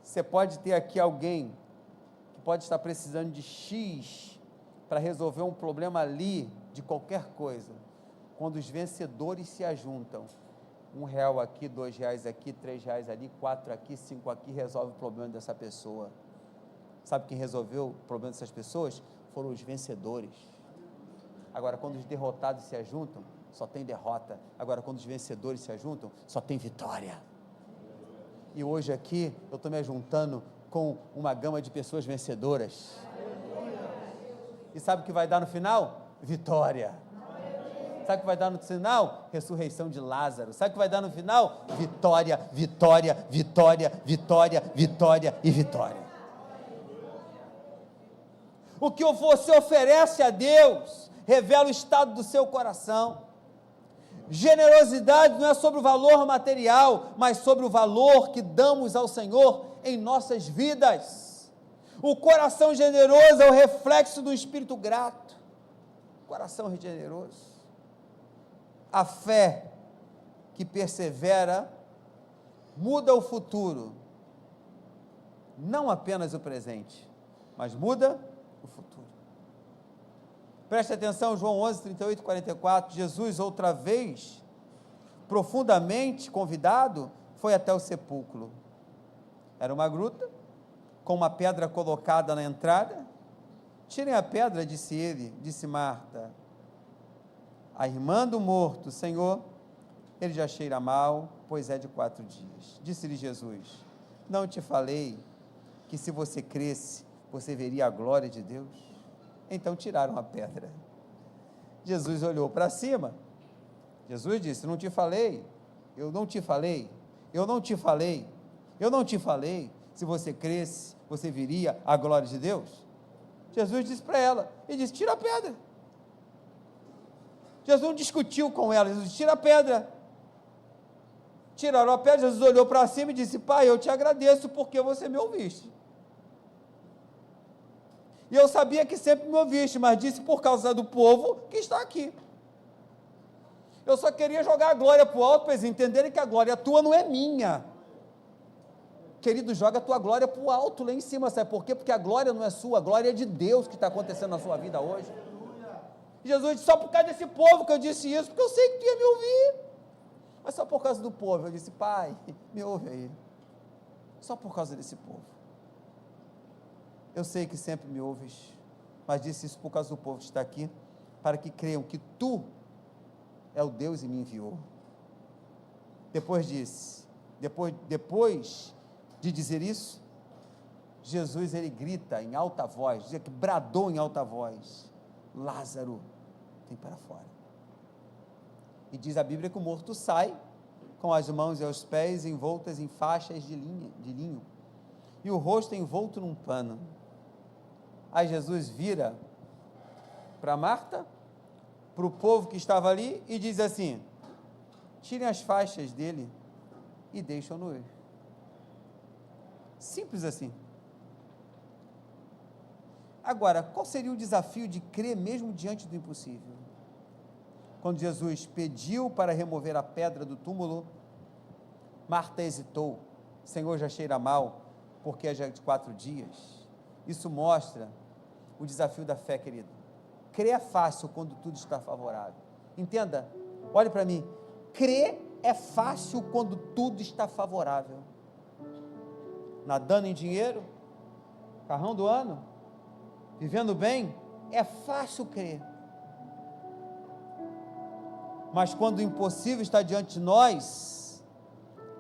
Você pode ter aqui alguém que pode estar precisando de X para resolver um problema ali, de qualquer coisa. Quando os vencedores se ajuntam, R$1 aqui, R$2 aqui, R$3 ali, 4 aqui, 5 aqui, resolve o problema dessa pessoa. Sabe quem resolveu o problema dessas pessoas? Foram os vencedores. Agora, quando os derrotados se ajuntam, só tem derrota. Agora, quando os vencedores se ajuntam, só tem vitória. E hoje aqui, eu estou me ajuntando com uma gama de pessoas vencedoras. E sabe o que vai dar no final? Vitória. Sabe o que vai dar no final? Ressurreição de Lázaro. Sabe o que vai dar no final? Vitória, vitória, vitória, vitória, vitória e vitória. O que você oferece a Deus revela o estado do seu coração. Generosidade não é sobre o valor material, mas sobre o valor que damos ao Senhor em nossas vidas. O coração generoso é o reflexo do espírito grato. Coração generoso. A fé que persevera muda o futuro, não apenas o presente, mas muda o futuro. Preste atenção, João 11, 38 e 44, Jesus outra vez, profundamente convidado, foi até o sepulcro. Era uma gruta, com uma pedra colocada na entrada. Tirem a pedra, disse ele, disse Marta. A irmã do morto, Senhor, ele já cheira mal, pois é de 4 dias. Disse-lhe Jesus, não te falei que se você cresce, você veria a glória de Deus? Então tiraram a pedra. Jesus olhou para cima. Jesus disse, não te falei, eu não te falei, eu não te falei, eu não te falei, se você cresce, você veria a glória de Deus? Jesus disse para ela, ele disse, tira a pedra. Jesus não discutiu com ela, Jesus disse, tira a pedra. Tiraram a pedra, Jesus olhou para cima e disse, Pai, eu te agradeço porque você me ouviste. E eu sabia que sempre me ouviste, mas disse por causa do povo que está aqui. Eu só queria jogar a glória para o alto, para eles entenderem que a glória tua não é minha. Querido, joga a tua glória para o alto, lá em cima, sabe por quê? Porque a glória não é sua, a glória é de Deus que está acontecendo na sua vida hoje. Jesus disse, só por causa desse povo que eu disse isso, porque eu sei que tu ia me ouvir. Mas só por causa do povo. Eu disse, Pai, me ouve aí. Só por causa desse povo. Eu sei que sempre me ouves, mas disse isso por causa do povo que está aqui, para que creiam que Tu é o Deus e me enviou. Depois de dizer isso, Jesus, ele grita em alta voz, dizia que bradou em alta voz, Lázaro, vem para fora. E diz a Bíblia que o morto sai, com as mãos e os pés envoltas em faixas de linho, e o rosto envolto num pano. Aí Jesus vira para Marta, para o povo que estava ali, e diz assim, tirem as faixas dele e deixam-no ir. Simples assim. Agora, qual seria o desafio de crer mesmo diante do impossível? Quando Jesus pediu para remover a pedra do túmulo, Marta hesitou. Senhor, já cheira mal, porque é já de 4 dias. Isso mostra o desafio da fé, querido. Crer é fácil quando tudo está favorável. Entenda, olhe para mim. Crer é fácil quando tudo está favorável. Nadando em dinheiro, carrão do ano, vivendo bem, é fácil crer. Mas quando o impossível está diante de nós,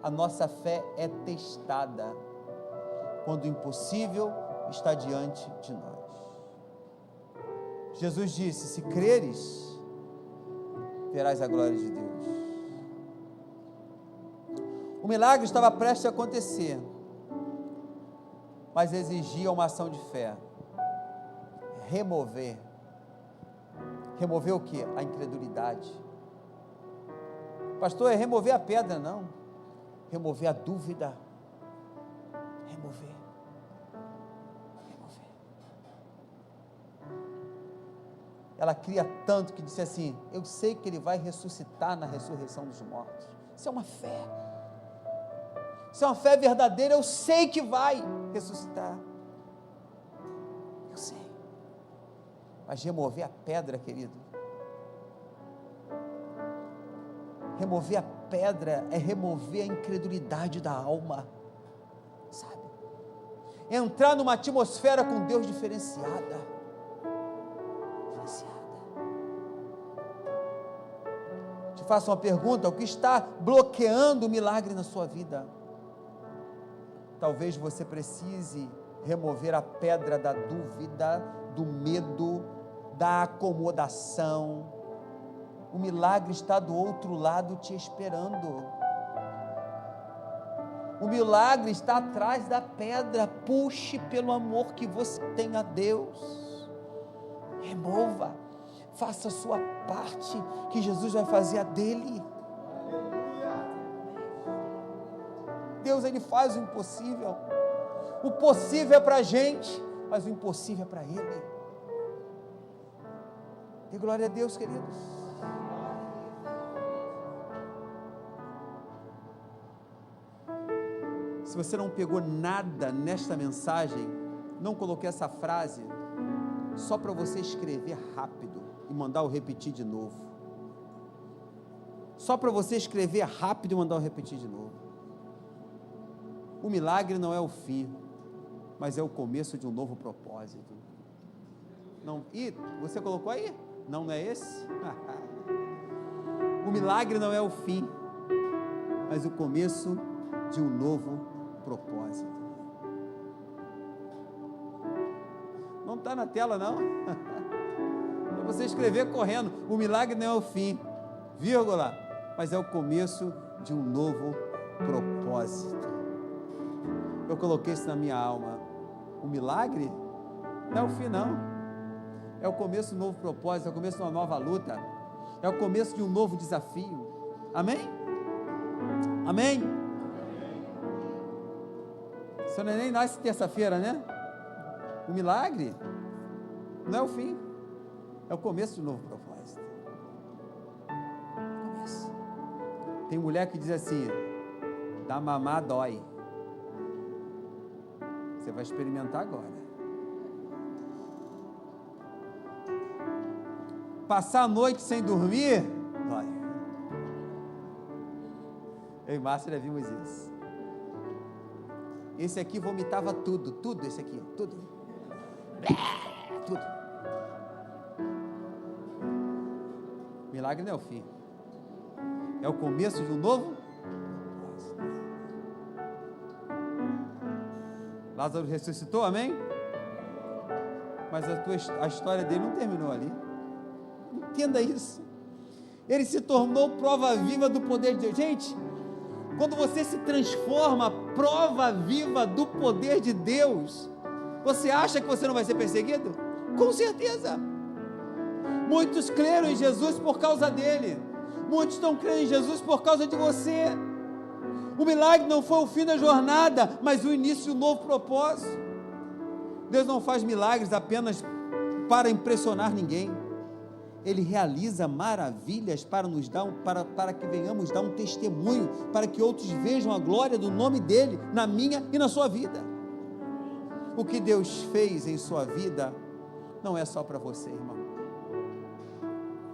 a nossa fé é testada. Quando o impossível está diante de nós. Jesus disse, se creres, verás a glória de Deus. O milagre estava prestes a acontecer, mas exigia uma ação de fé. Remover o que? A incredulidade. Pastor, é remover a pedra? Não, remover a dúvida. Remover. Ela cria tanto que disse assim, eu sei que ele vai ressuscitar na ressurreição dos mortos. Isso é uma fé. Isso é uma fé verdadeira, eu sei que vai ressuscitar. Eu sei. Mas remover a pedra, querido. Remover a pedra é remover a incredulidade da alma. Sabe? Entrar numa atmosfera com Deus diferenciada. Te faço uma pergunta, o que está bloqueando o milagre na sua vida? Talvez você precise remover a pedra da dúvida, do medo, da acomodação. O milagre está do outro lado te esperando. O milagre está atrás da pedra. Puxe pelo amor que você tem a Deus. Remova. Faça a sua parte, que Jesus vai fazer a dele. Deus, ele faz o impossível. O possível é para a gente, mas o impossível é para ele. Dê glória a Deus, queridos. Se você não pegou nada nesta mensagem, não coloquei essa frase, só para você escrever rápido e mandar eu repetir de novo. Só para você escrever rápido e mandar eu repetir de novo. O milagre não é o fim, mas é o começo de um novo propósito. Não, e você colocou aí? Não é esse? O milagre não é o fim, mas o começo de um novo propósito. Não está na tela, não? Para você escrever correndo. O milagre não é o fim, vírgula, mas é o começo de um novo propósito. Eu coloquei isso na minha alma. O milagre não é o fim, não. É o começo de um novo propósito, é o começo de uma nova luta, é o começo de um novo desafio. Amém? Amém? Seu neném nasce terça-feira, né? O milagre não é o fim, é o começo de um novo propósito. Começo. Tem mulher que diz assim, dar mamar dói. Você vai experimentar agora. Passar a noite sem dormir, dói. Eu e Márcia já vimos isso. Esse aqui vomitava tudo, esse aqui, tudo. Tudo. Milagre não é o fim. É o começo de um novo. Lázaro ressuscitou, amém? Mas a história dele não terminou ali. Entenda isso. Ele se tornou prova viva do poder de Deus. Gente, quando você se transforma prova viva do poder de Deus, você acha que você não vai ser perseguido? Com certeza. Muitos creram em Jesus por causa dele. Muitos estão crendo em Jesus por causa de você. O milagre não foi o fim da jornada, mas o início de um novo propósito. Deus não faz milagres apenas para impressionar ninguém. Ele realiza maravilhas para nos dar para que venhamos dar um testemunho, para que outros vejam a glória do nome dele na minha e na sua vida. O que Deus fez em sua vida não é só para você, irmão.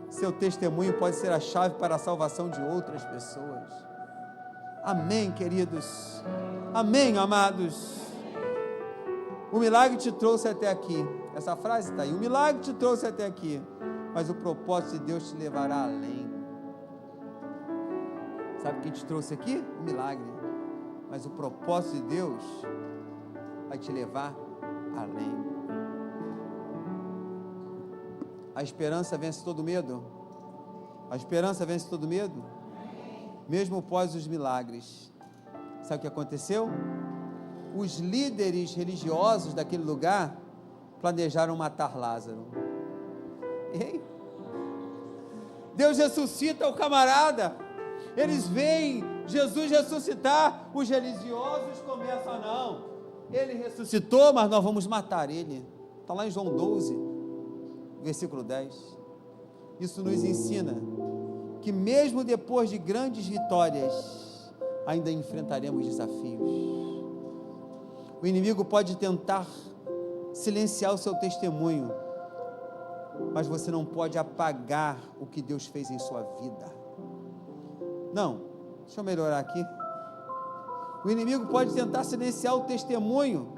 Seu testemunho pode ser a chave para a salvação de outras pessoas. Amém, queridos. Amém, amados. O milagre te trouxe até aqui. Essa frase está aí. O milagre te trouxe até aqui, mas o propósito de Deus te levará além. Sabe quem te trouxe aqui? O milagre. Mas o propósito de Deus vai te levar além. A esperança vence todo medo. A esperança vence todo medo. Mesmo após os milagres. Sabe o que aconteceu? Os líderes religiosos daquele lugar planejaram matar Lázaro. Ei? Deus ressuscita o camarada. Eles veem Jesus ressuscitar. Os religiosos começam, não, ele ressuscitou, mas nós vamos matar ele. Está lá em João 12, versículo 10. Isso nos ensina que mesmo depois de grandes vitórias, ainda enfrentaremos desafios. O inimigo pode tentar silenciar o seu testemunho, mas você não pode apagar o que Deus fez em sua vida. Não, deixa eu melhorar aqui. O inimigo pode tentar silenciar o testemunho,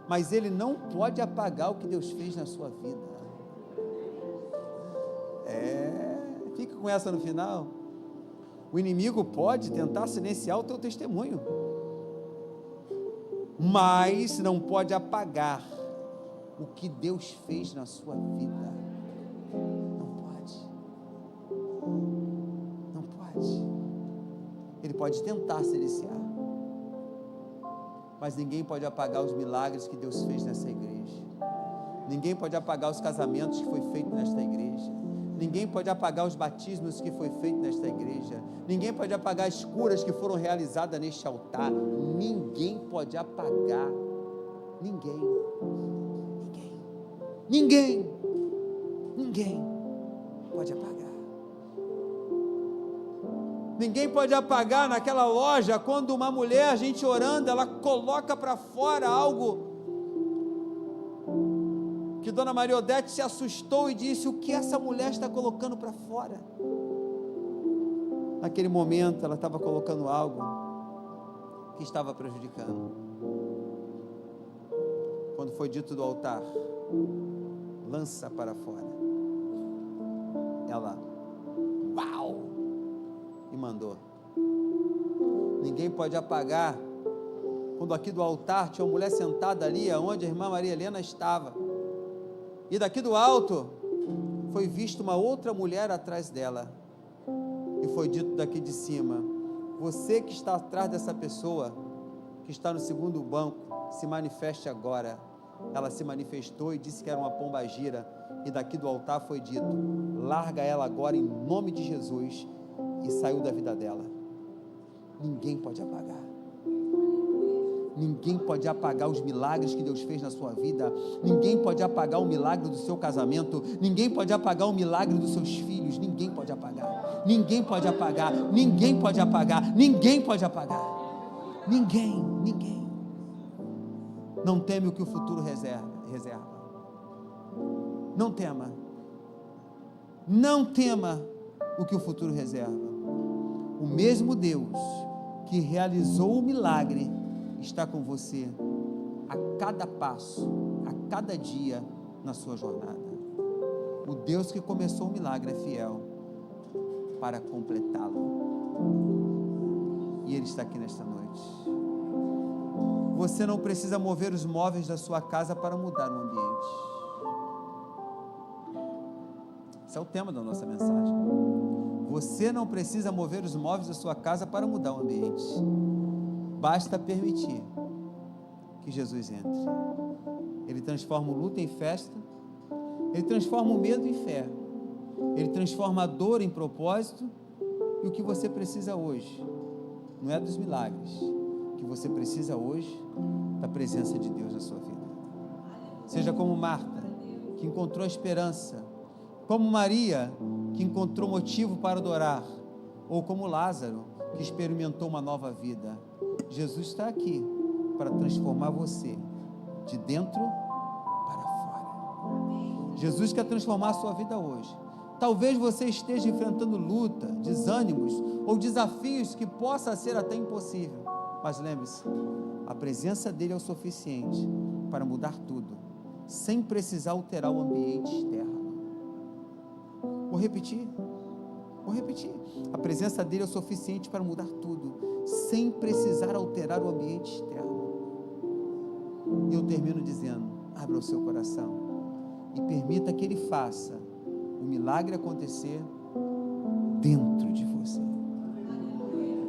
mas ele não pode apagar o que Deus fez na sua vida. Fica com essa no final. O inimigo pode tentar silenciar o teu testemunho, mas não pode apagar o que Deus fez na sua vida. Não pode. Não pode. Ele pode tentar silenciar, mas ninguém pode apagar os milagres que Deus fez nessa igreja. Ninguém pode apagar os casamentos que foi feito nesta igreja. Ninguém pode apagar os batismos que foi feito nesta igreja. Ninguém pode apagar as curas que foram realizadas neste altar. Ninguém pode apagar. Ninguém pode apagar. Ninguém pode apagar naquela loja, quando uma mulher, a gente orando, ela coloca para fora algo que Dona Maria Odete se assustou e disse: o que essa mulher está colocando para fora? Naquele momento ela estava colocando algo que estava prejudicando. Quando foi dito do altar, lança para fora, ela, uau, e mandou. Ninguém pode apagar. Quando aqui do altar tinha uma mulher sentada ali, onde a irmã Maria Helena estava, e daqui do alto foi vista uma outra mulher atrás dela, e foi dito daqui de cima: você que está atrás dessa pessoa, que está no segundo banco, se manifeste agora. Ela se manifestou e disse que era uma pombagira, e daqui do altar foi dito: larga ela agora em nome de Jesus, e saiu da vida dela. Ninguém pode apagar. Ninguém pode apagar os milagres que Deus fez na sua vida. Ninguém pode apagar o milagre do seu casamento. Ninguém pode apagar o milagre dos seus filhos. Ninguém pode apagar. Ninguém pode apagar. Ninguém pode apagar. Ninguém pode apagar. Ninguém. Não teme o que o futuro reserva. Não tema. Não tema o que o futuro reserva. o mesmo Deus que realizou o milagre está com você a cada passo, a cada dia na sua jornada. O Deus que começou o milagre é fiel para completá-lo. E Ele está aqui nesta noite. Você não precisa mover os móveis da sua casa para mudar o ambiente. Esse é o tema da nossa mensagem. Você não precisa mover os móveis da sua casa para mudar o ambiente. Basta permitir que Jesus entre. Ele transforma o luto em festa. Ele transforma o medo em fé. Ele transforma a dor em propósito. E o que você precisa hoje não é dos milagres. O que você precisa hoje da presença de Deus na sua vida. Seja como Marta, que encontrou a esperança, como Maria, que encontrou motivo para adorar, ou como Lázaro, que experimentou uma nova vida. Jesus está aqui para transformar você de dentro para fora. Jesus quer transformar a sua vida hoje. Talvez você esteja enfrentando luta, desânimos ou desafios que possa ser até impossível, mas lembre-se, a presença dele é o suficiente para mudar tudo, sem precisar alterar o ambiente externo. Vou repetir. A presença dele é o suficiente para mudar tudo, sem precisar alterar o ambiente externo. E eu termino dizendo: abra o seu coração e permita que ele faça o milagre acontecer dentro de você.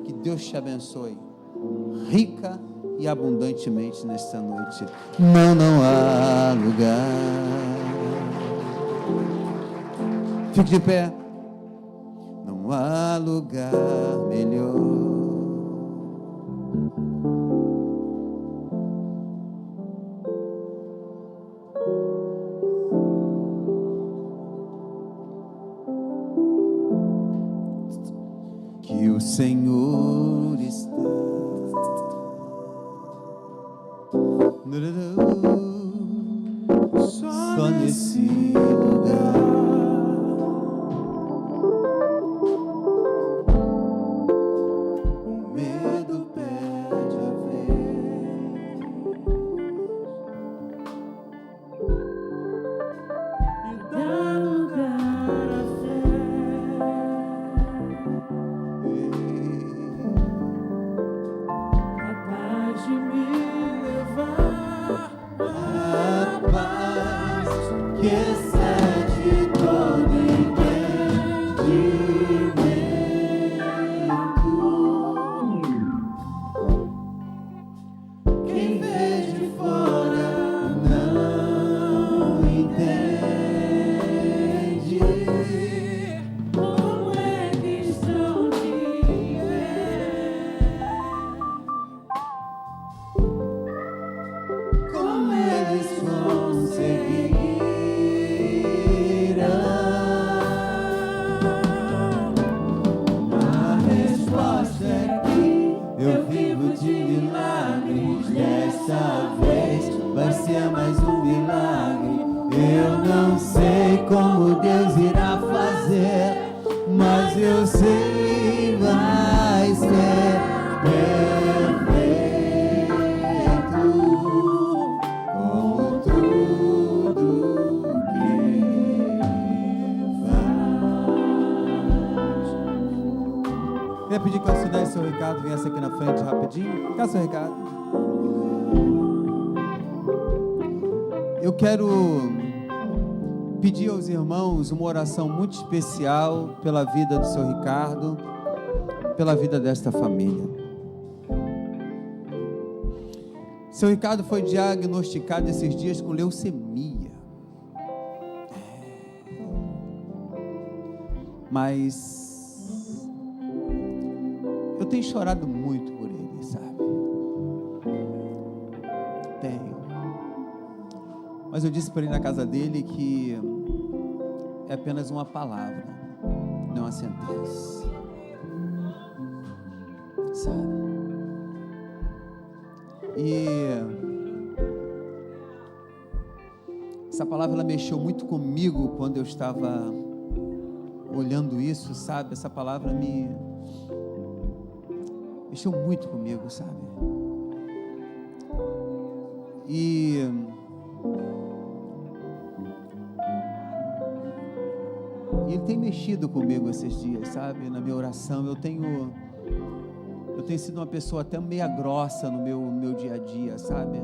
Que Deus te abençoe rica e abundantemente nesta noite. Não há lugar. Fique de pé. Não há lugar melhor. Que o Senhor está só nesse lugar. O medo perde a vez e dá lugar à fé. Capaz de me levar a paz que excede todo entendimento. Quem vê de fora não entende como é questão de como eles conseguirão. A resposta é que eu vivo de milagres. Dessa vez vai ser mais um milagre. Eu não sei como Deus irá fazer, mas eu sei vai ser perfeito, como tudo que faz. Queria pedir que você desse seu recado, viesse aqui na frente rapidinho. Quer seu recado? Eu quero pedir aos irmãos uma oração muito especial pela vida do seu Ricardo, pela vida desta família. Seu Ricardo foi diagnosticado esses dias com leucemia. Mas eu tenho chorado muito por ele, sabe? Tenho. Mas eu disse para ele na casa dele que é apenas uma palavra, não uma sentença. Sabe? E essa palavra ela mexeu muito comigo quando eu estava olhando isso, sabe? Essa palavra me mexeu muito comigo, sabe? E ele tem mexido comigo esses dias, sabe? Na minha oração, eu tenho sido uma pessoa até meia grossa no meu dia a dia, sabe?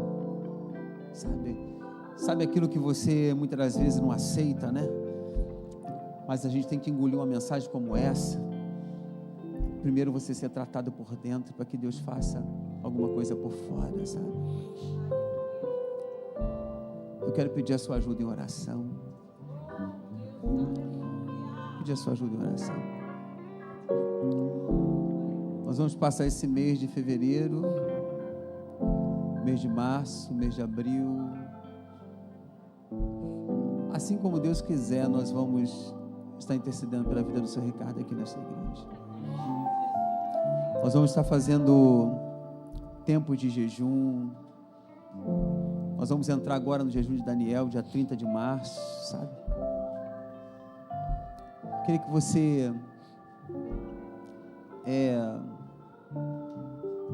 Sabe aquilo que você muitas das vezes não aceita, né? Mas a gente tem que engolir uma mensagem como essa. Primeiro você ser tratado por dentro, para que Deus faça alguma coisa por fora, sabe? Eu quero pedir a sua ajuda em oração. Pedir a sua ajuda em oração. Nós vamos passar esse mês de fevereiro, mês de março, mês de abril. Assim como Deus quiser, nós vamos estar intercedendo pela vida do seu Ricardo aqui nesta igreja. Nós vamos estar fazendo tempo de jejum. Nós vamos entrar agora no jejum de Daniel, dia 30 de março, sabe? Queria que você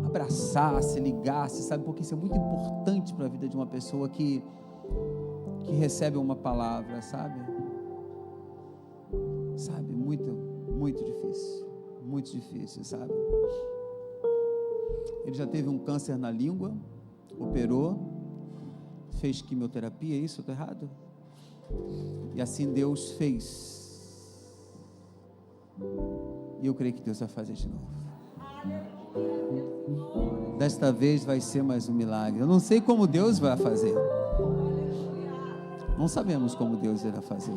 abraçasse, ligasse, sabe? Porque isso é muito importante para a vida de uma pessoa que recebe uma palavra, sabe? Muito, muito difícil, sabe? Ele já teve um câncer na língua, operou, fez quimioterapia, é isso? Estou errado? E assim Deus fez. E eu creio que Deus vai fazer de novo. Desta vez vai ser mais um milagre. Eu não sei como Deus vai fazer. Não sabemos como Deus irá fazer.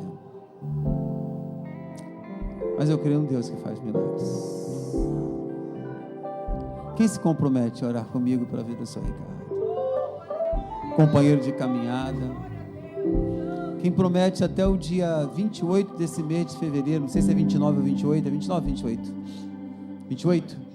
Mas eu creio em Deus que faz milagres. Quem se compromete a orar comigo pela vida do seu Ricardo? Companheiro de caminhada. Quem promete até o dia 28 desse mês de fevereiro, não sei se é 29 ou 28, é 29 ou 28? 28?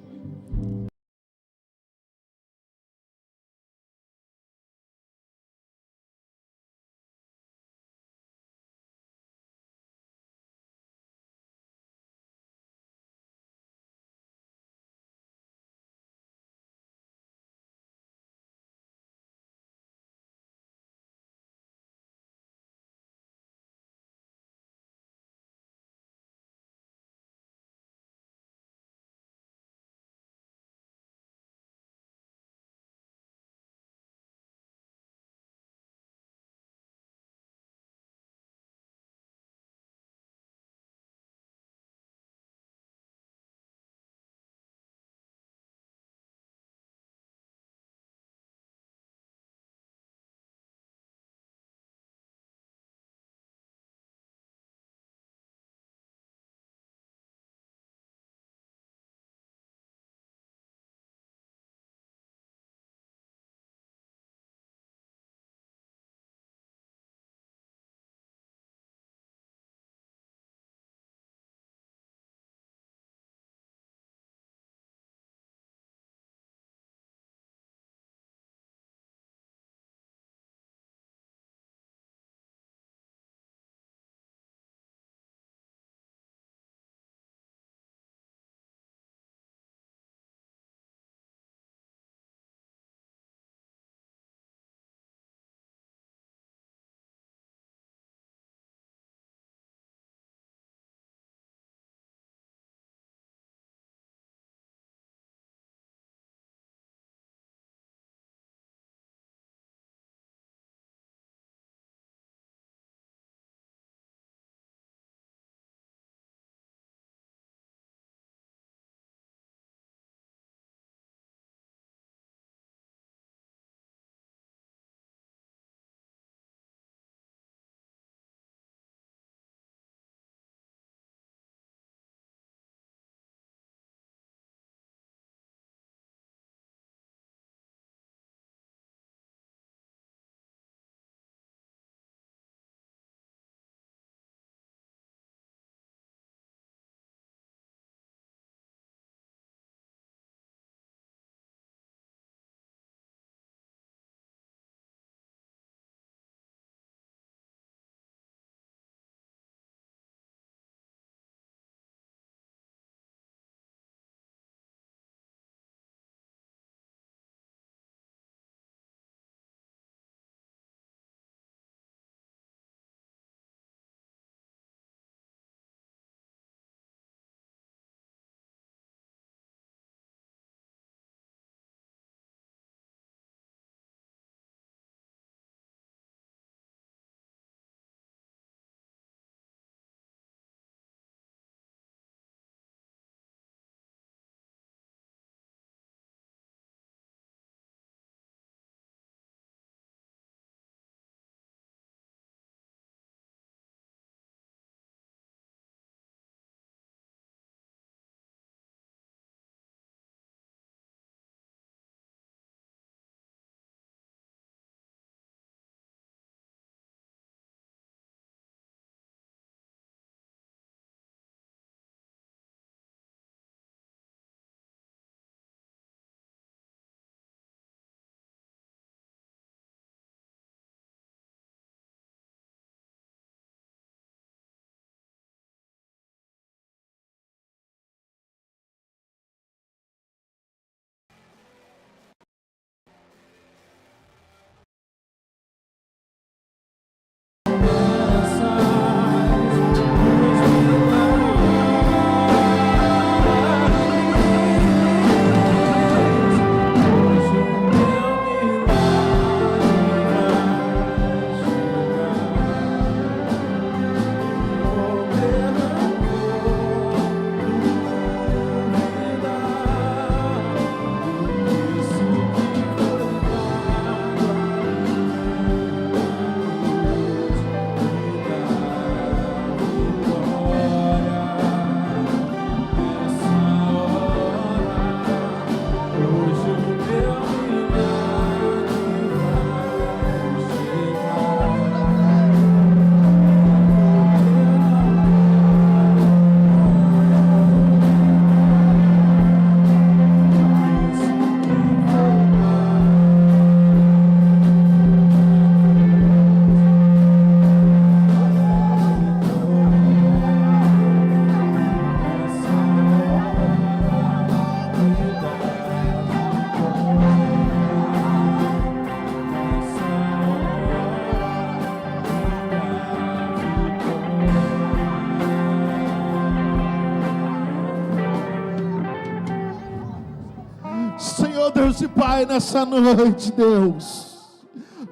Deus e Pai, nessa noite, Deus,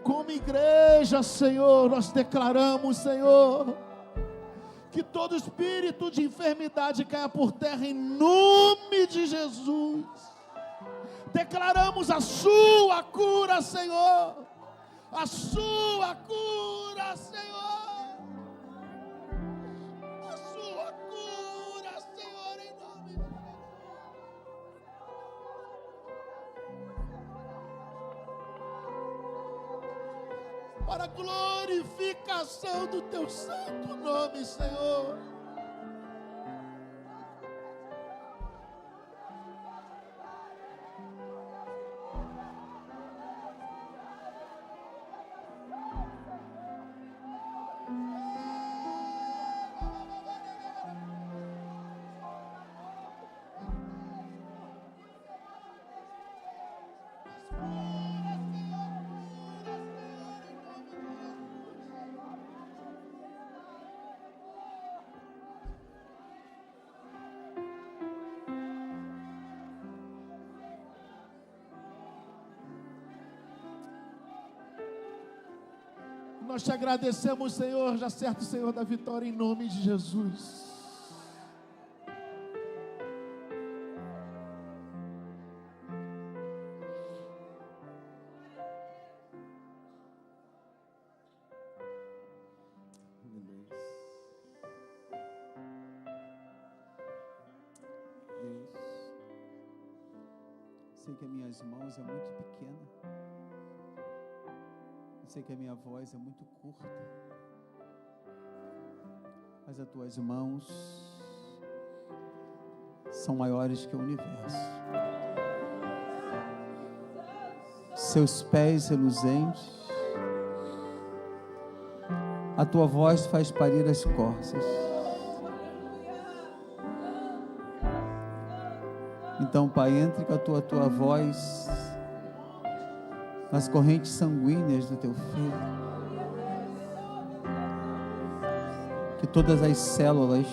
como igreja, Senhor, nós declaramos, Senhor, que todo espírito de enfermidade caia por terra em nome de Jesus. Declaramos a sua cura, Senhor, a sua cura, Senhor, a sua cura, Senhor, em nome de Jesus. Para a glorificação do teu santo nome, Senhor. Nós te agradecemos, Senhor, já certo, Senhor, da vitória em nome de Jesus. Deus, sei que as minhas mãos é muito pequena. Sei que a minha voz é muito curta, mas as tuas mãos são maiores que o universo. Seus pés reluzentes, a tua voz faz parir as corças. Então, Pai, entre com a tua voz nas correntes sanguíneas do teu filho, que todas as células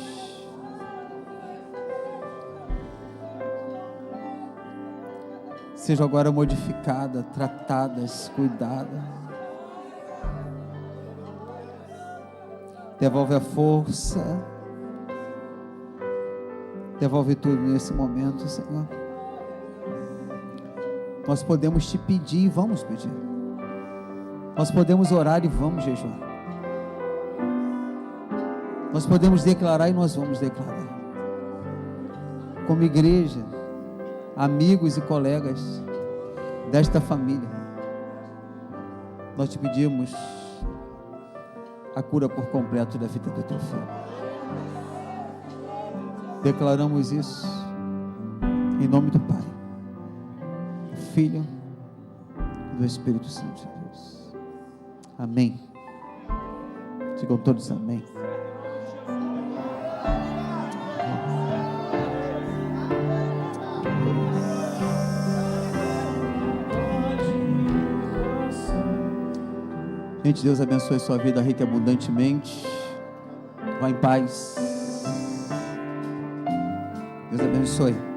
sejam agora modificadas, tratadas, cuidadas. Devolve a força, devolve tudo nesse momento, Senhor. Nós podemos te pedir e vamos pedir. Nós podemos orar e vamos jejuar. Nós podemos declarar e nós vamos declarar. Como igreja, amigos e colegas desta família, nós te pedimos a cura por completo da vida do teu filho. Declaramos isso em nome do Pai, Filho e do Espírito Santo de Deus. Amém. Digam todos amém. Gente, Deus abençoe sua vida rica e abundantemente. Vá em paz. Deus abençoe.